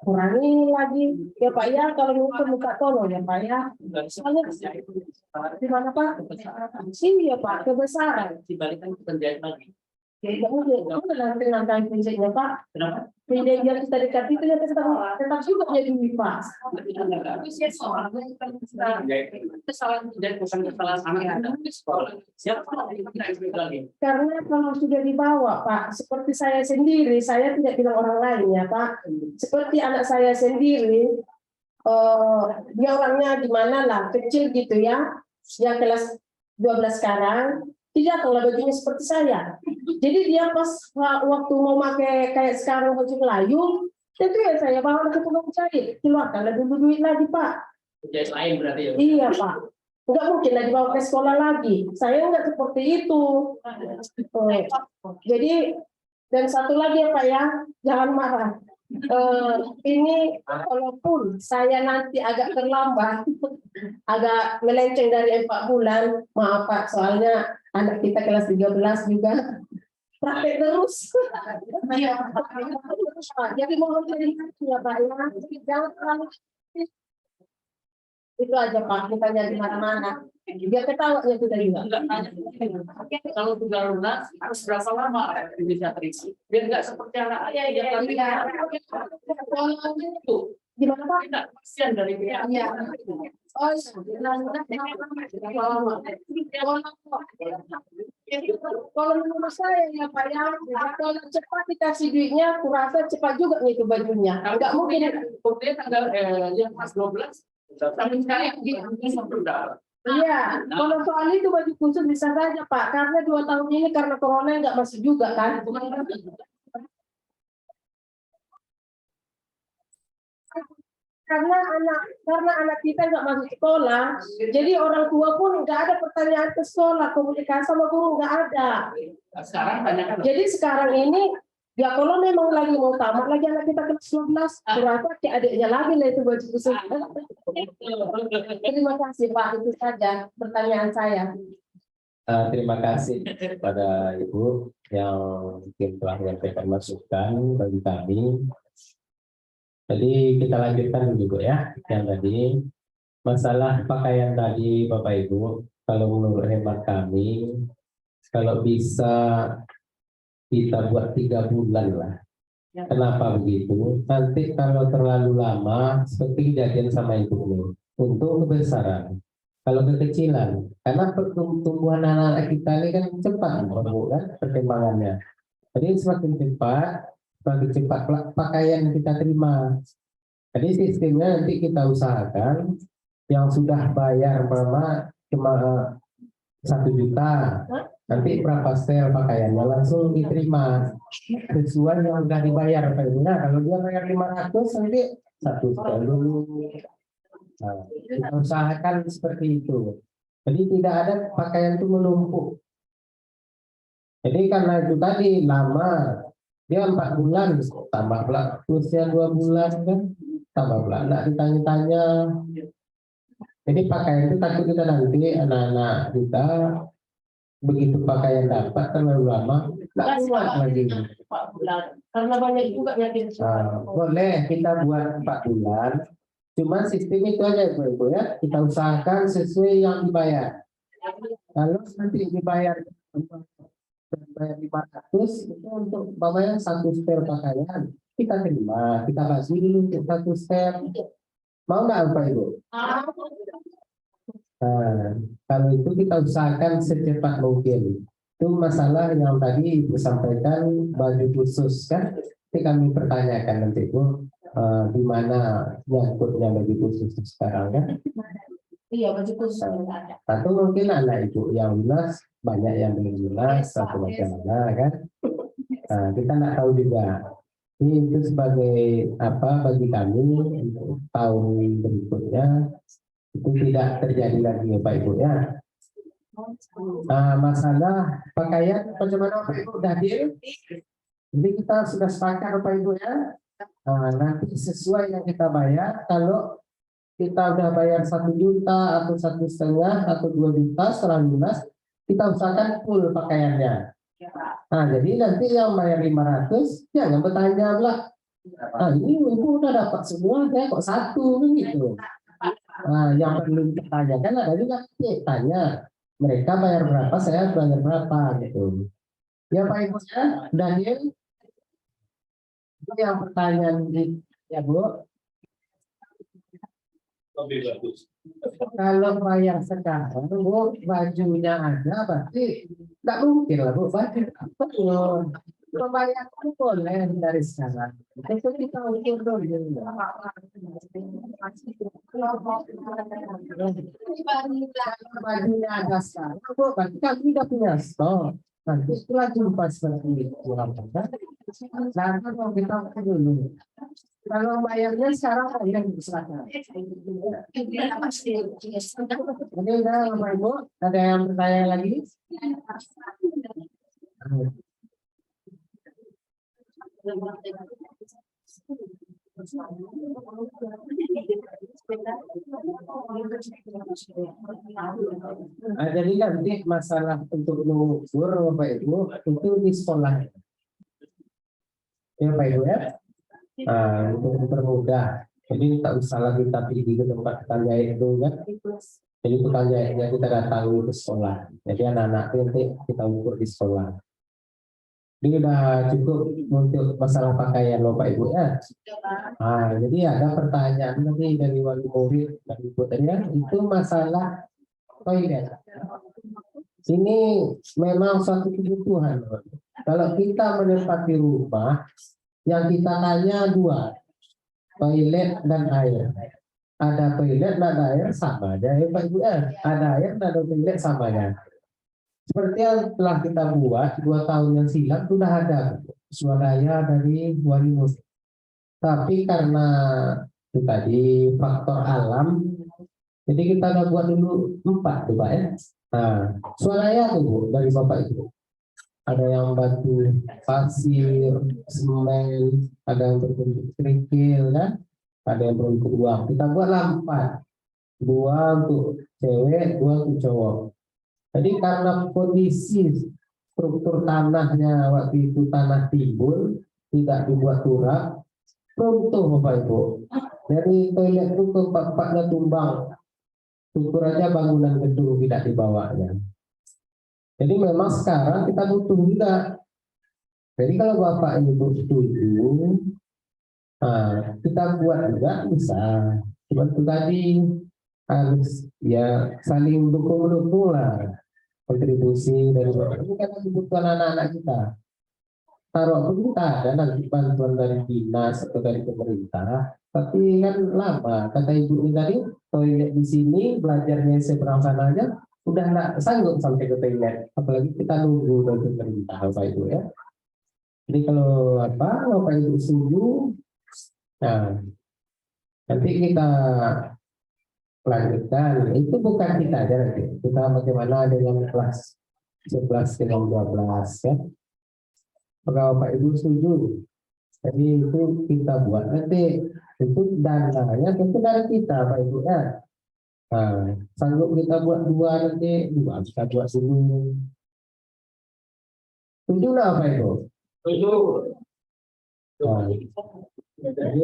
kurangi lagi. Ya Pak ya, kalau mengukur minta tolong ya Pak ya. Di mana Pak? Sini ya Pak, kebesaran. Dibalikan ke penjahit lagi. Ya nanti penjahitnya Pak. Penjahit yang kita dekati itu tetap juga jadi Pak. Kesalahan dan bukan kesalahan anak yang ada di sekolah. Siapa lagi? Karena kalau sudah dibawa Pak, seperti saya sendiri, saya tidak bilang orang lain ya Pak. Seperti anak saya sendiri, dia orangnya di mana lah, kecil gitu ya, yang kelas 12 sekarang, tidak kalau bajunya seperti saya. Jadi dia pas waktu mau pakai kayak sekarang baju Melayu, itu ya saya bawa ke tukang jahit, keluarkan dulu duit lagi Pak. Jahit lain berarti ya? Iya Pak. Enggak mungkin lah dibawa ke sekolah lagi. Saya enggak seperti itu. Jadi dan satu lagi ya Pak ya, jangan marah. Ini walaupun saya nanti agak terlambat, agak melenceng dari 4 bulan, maaf Pak, soalnya anak kita kelas 13 juga praktek terus. Jadi mohon ya Pak ya, jangan terlalu itu aja Pak, kita jadi mana-mana. Biar ketawa ya kita juga. Kalau sudah lunas harus berapa lama bisa terisi? Biar nggak seperti anak ayah yang tadi itu. Gimana Pak? Tidak kasihan dari pihak. Oh, kalau menurut saya ya Pak ya, kalau cepat dikasih duitnya, kurasa cepat juga nih itu bajunya. Enggak mungkin. Kemudian tanggal yang pas 12 sampai sekarang sudah Iya, kalau soal itu baju khusus bisa saja Pak, karena 2 tahun ini karena corona nggak masuk juga kan. Karena anak kita nggak masuk sekolah, jadi orang tua pun nggak ada pertanyaan ke sekolah, komunikasi sama guru nggak ada. Sekarang banyak Jadi sekarang ini ya kalau memang lagi mau tamat lagi anak kita kelas 12, berapa adiknya lagi lah itu baju khusus. Terima kasih Pak, itu saja pertanyaan saya. Terima kasih kepada Ibu yang mungkin telah menyampaikan masukan bagi kami. Jadi kita lanjutkan dulu ya, yang tadi masalah pakaian tadi Bapak Ibu. Kalau menurut hemat kami, kalau bisa kita buat 3 bulan lah. Kenapa begitu? Nanti kalau terlalu lama, seperti kejadian sama Ibu ini, untuk kebesaran. Kalau kekecilan, karena pertumbuhan anak-anak kita ini kan cepat, kan perkembangannya. Jadi semakin cepat pakaian kita terima. Jadi sistemnya nanti kita usahakan yang sudah bayar cuma 1 juta, nanti berapa setel pakaiannya langsung diterima sesuai yang sudah dibayar. Nah, kalau dia bayar 500 nanti 1 setel dulu. Nah, kita usahakan seperti itu. Jadi tidak ada pakaian itu menumpuk. Jadi karena itu tadi lama, dia 4 bulan tambah pula usia 2 bulan kan tambah pula nggak ditanya-tanya. Jadi pakaian itu takut kita nanti anak-anak kita begitu pakaian dapat terlalu lama nggak kuat lagi. Karena banyak juga yang Boleh kita buat 4 bulan, cuma sistem itu aja Ibu ya, kita usahakan sesuai yang dibayar. Kalau nanti dibayar 500 itu untuk bayar 1 setel pakaian, kita terima, kita kasih dulu untuk 1 setel. Mau nggak Bapak Ibu? Nah, kalau itu kita usahakan secepat mungkin. Itu masalah yang tadi Ibu sampaikan baju khusus kan, nanti kami pertanyakan nanti Ibu di mana nyangkutnya baju khusus sekarang kan. Iya, baju khusus. Satu mungkin anak Ibu yang lunas, banyak yang belum lunas, satu bagaimana kan. Nah, kita nggak tahu juga. Ini itu sebagai apa bagi kami untuk tahun berikutnya itu tidak terjadi lagi ya Pak Ibu ya. Masalah pakaian bagaimana Pak Ibu hadir? Jadi kita sudah sepakat Pak Ibu ya. Nanti sesuai yang kita bayar, kalau kita udah bayar 1 juta atau 1,5 atau 2 juta setelah lunas, kita usahakan full pakaiannya. Nah, jadi nanti yang bayar 500 jangan bertanya lah. Ini Ibu udah dapat semua, saya kok 1 gitu. Nah, yang perlu ditanyakan adalah juga tanya mereka bayar berapa, saya bayar berapa gitu. Ya Pak Ibu ya, Daniel. Itu yang pertanyaan ya Bu. Lebih bagus. Kalau bayar sekarang Bu, bajunya ada berarti tidak mungkin lah Bu, baju betul. Membayarkan boleh dari sekarang. Itu kita ukur dulu. Bajunya ada sekarang Bu, berarti kami tidak punya stok. Nanti setelah jumpa seperti itu, nanti mau kita ukur dulu. Kalau bayarnya sekarang yang silakan. Jadi udah Bapak Ibu, ada yang bertanya lagi? Jadi nanti masalah untuk mengukur Bapak Ibu itu di sekolah. Ya Bapak Ibu ya. Untuk mempermudah. Jadi tak usah lagi tapi di tempat tukang jahit itu kan. Jadi tukang jahitnya kita datangi ke sekolah. Jadi anak-anak nanti kita ukur di sekolah. Ini udah cukup untuk masalah pakaian Bapak Ibu ya. Jadi ada pertanyaan nanti dari wali murid dan ibu tadi ya, itu masalah toilet. Ini memang suatu kebutuhan. Kalau kita menempati rumah, yang kita tanya 2, toilet dan air. ada toilet, nggak ada air, sama aja ya Pak Ibu ya. Ada air, nggak ada toilet, sama aja. Seperti yang telah kita buat 2 tahun yang silam sudah ada swadaya dari Wali Murid. Tapi karena itu tadi faktor alam, jadi kita udah buat dulu 4 tuh Pak ya. Nah, swadaya tuh Bu, dari Bapak Ibu. Ada yang batu pasir, semen, ada yang berbentuk kerikil kan, ada yang berbentuk uang. Kita buatlah 4, 2 untuk cewek, 2 untuk cowok. Jadi karena kondisi struktur tanahnya waktu itu tanah timbul, tidak dibuat turap, runtuh Bapak Ibu. Dari toilet itu ke tempatnya tumbang, syukur aja bangunan gedung tidak dibawanya. Jadi memang sekarang kita butuh juga. Jadi kalau Bapak Ibu setuju, nah, kita buat juga bisa. Cuma itu tadi harus ya saling dukung lah, kontribusi dari Bapak. Ini kan kebutuhan anak-anak kita. Taruh kita ada nanti bantuan dari dinas atau dari pemerintah, tapi kan lama. Kata Ibu ini tadi, toilet di sini belajarnya seberang sana aja udah nggak sanggup sampai ke toilet, apalagi kita nunggu dari pemerintah Bapak Ibu ya. Jadi kalau Bapak Ibu setuju, nah nanti kita lanjutkan. Itu bukan kita aja nanti, kita bagaimana dengan kelas 11 dengan 12 ya. Kalau Bapak Ibu setuju, jadi itu kita buat nanti. Itu dananya tentu dari kita Pak Ibu ya. Nah, sanggup kita buat 2 nanti, 2 kita buat dulu. Setuju lah Pak Ibu? Setuju. Nah, jadi,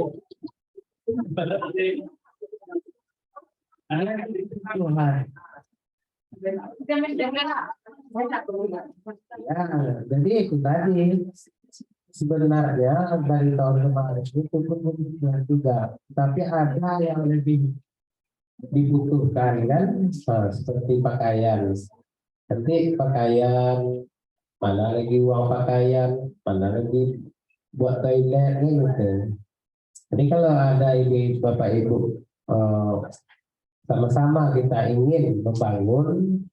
ya, jadi itu tadi sebenarnya dari tahun kemarin itu cukup juga, tapi ada yang lebih dibutuhkan kan, seperti pakaian. Nanti pakaian, mana lagi uang pakaian, mana lagi buat toilet gitu. Jadi kalau ada ide Bapak Ibu sama-sama kita ingin membangun,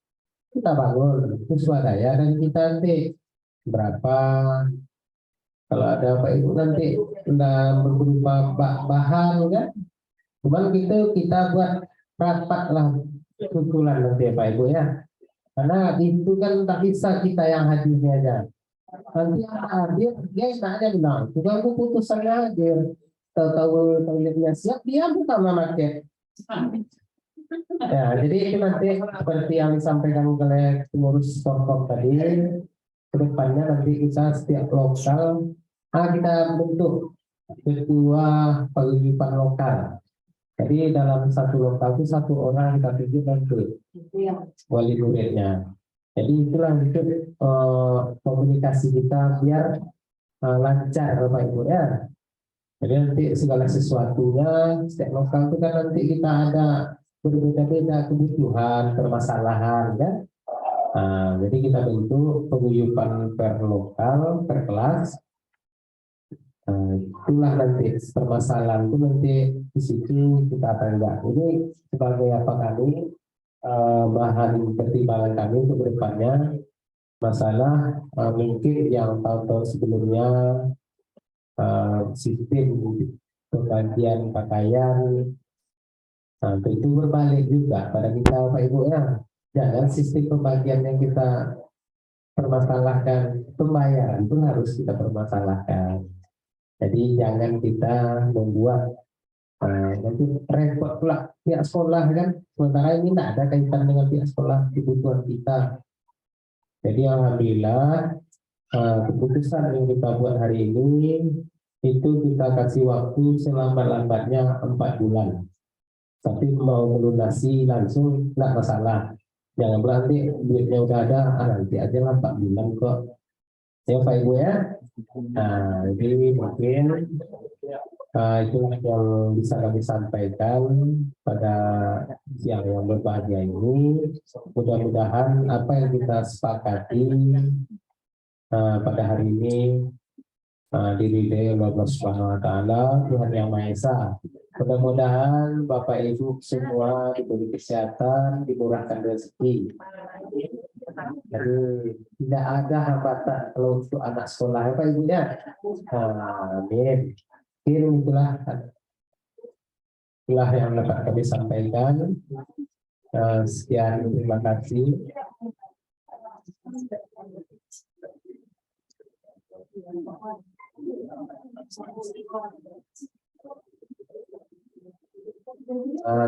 kita bangun itu swadaya dan kita nanti berapa. Kalau ada Bapak Ibu nanti berupa bahan kan, cuman gitu kita buat rapat lah usulan nanti Pak Ibu ya, karena itu kan tak bisa kita yang hadirnya aja. Nanti yang hadir dia aja bilang juga aku putusannya hadir, tahu toiletnya siap dia bukan memakai. Ya, jadi itu nanti seperti yang disampaikan oleh pengurus Forkom tadi, kedepannya nanti kita setiap lokal kita bentuk ketua paguyuban lokal. Jadi dalam satu lokal itu 1 orang kita tunjuk nanti wali muridnya. Jadi itulah itu komunikasi kita biar lancar Bapak Ibu ya. Jadi nanti segala sesuatunya setiap lokal itu kan nanti kita ada berbeda-beda kebutuhan, permasalahan kan. Jadi kita bentuk paguyuban per lokal, per kelas. Itulah nanti permasalahan itu nanti di situ kita akan lihat. Ini sebagai apa kami bahan pertimbangan kami untuk kedepannya masalah mungkin yang tahun-tahun sebelumnya sistem pembagian pakaian. Itu berbalik juga pada kita Bapak Ibu ya. Jangan sistem pembagian yang kita permasalahkan, pembayaran pun harus kita permasalahkan. Jadi jangan kita membuat nanti repot pula pihak sekolah kan, sementara ini tidak ada kaitan dengan pihak sekolah, kebutuhan kita. Jadi alhamdulillah keputusan yang kita buat hari ini itu kita kasih waktu selambat-lambatnya 4 bulan. Tapi mau melunasi langsung tidak masalah. Jangan berarti duitnya udah ada, nanti aja lah 4 bulan kok. Ya Pak Ibu ya. Jadi mungkin itulah yang bisa kami sampaikan pada siang yang berbahagia ini. Mudah-mudahan apa yang kita sepakati pada hari ini diridhai oleh Allah Subhanahu wa taala, Tuhan Yang Maha Esa. Mudah-mudahan Bapak Ibu semua diberi kesehatan, dimurahkan rezeki. Jadi tidak ada hambatan kalau untuk anak sekolah, Bapak Ibu ya. Amin. Mungkin itulah yang dapat kami sampaikan. Sekian, terima kasih.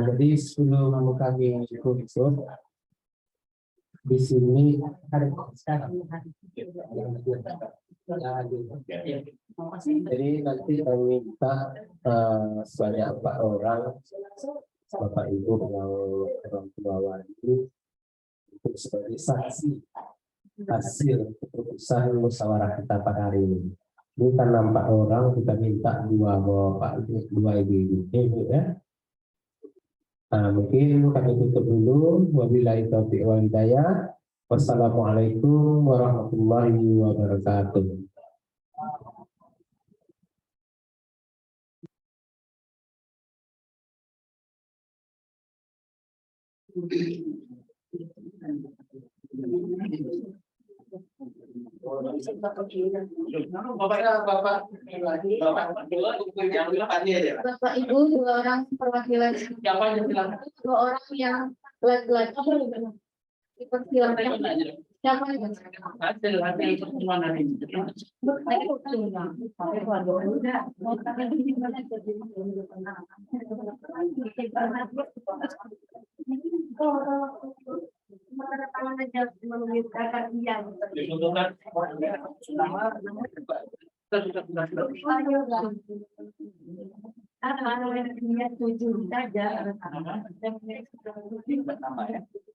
Jadi sebelum kami tutup, di sini ada sekarang. Jadi nanti kami minta sebanyak 4 orang Bapak Ibu yang orang tua wali untuk sebagai saksi hasil keputusan musyawarah kita pada hari ini. Ini karena 4 orang kita minta 2 bapak, 2 ibu ya. Mungkin kami tutup dulu. Wabillahi taufiq wal hidayah. Wassalamualaikum warahmatullahi wabarakatuh. Bapak Ibu, 2 orang perwakilan. 2 orang yang laki-laki dipersilakan. Siapa itu? Hasil pertemuan hari ini.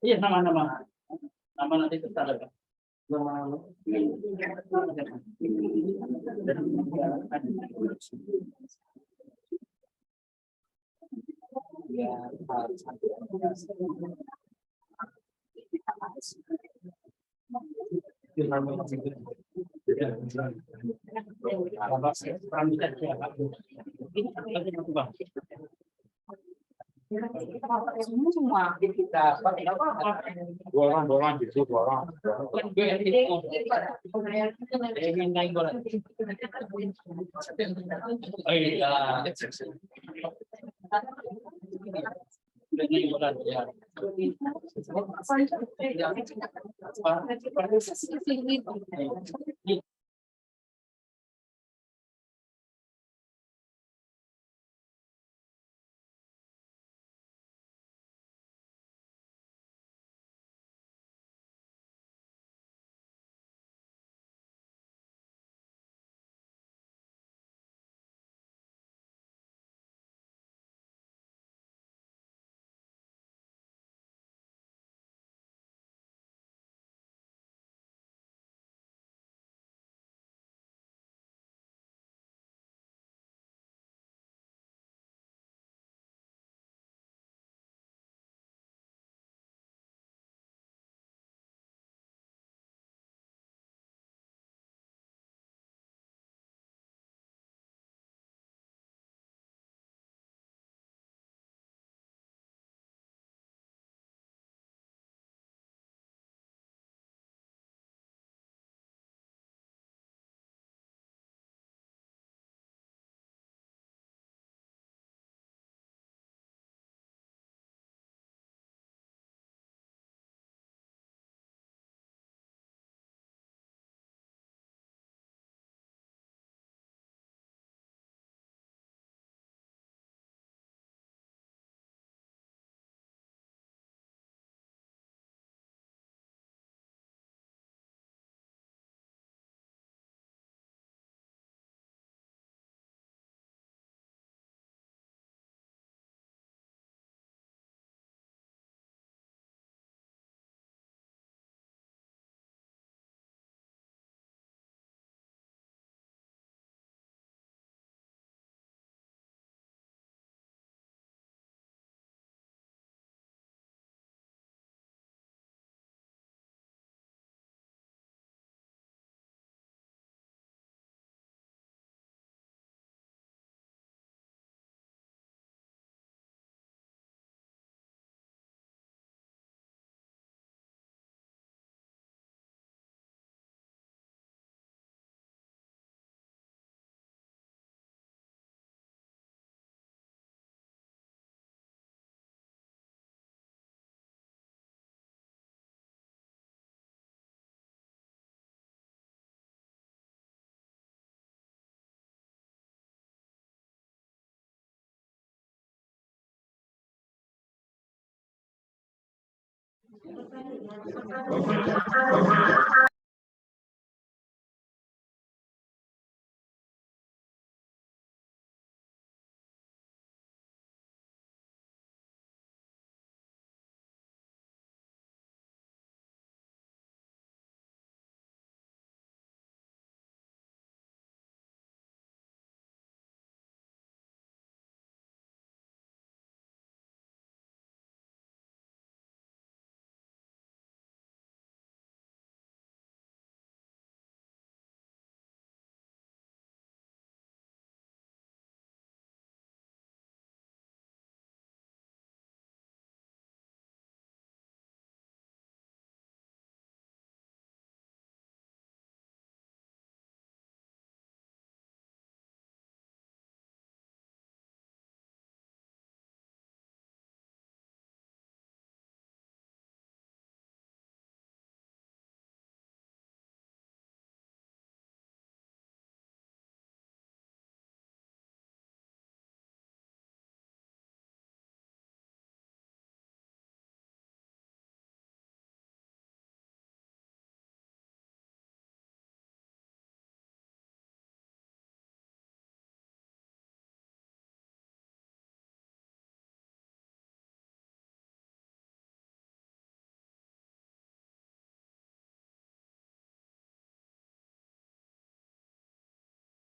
Iya, nama-nama. Nama nanti kita ada. Semua kita borong gitu borong.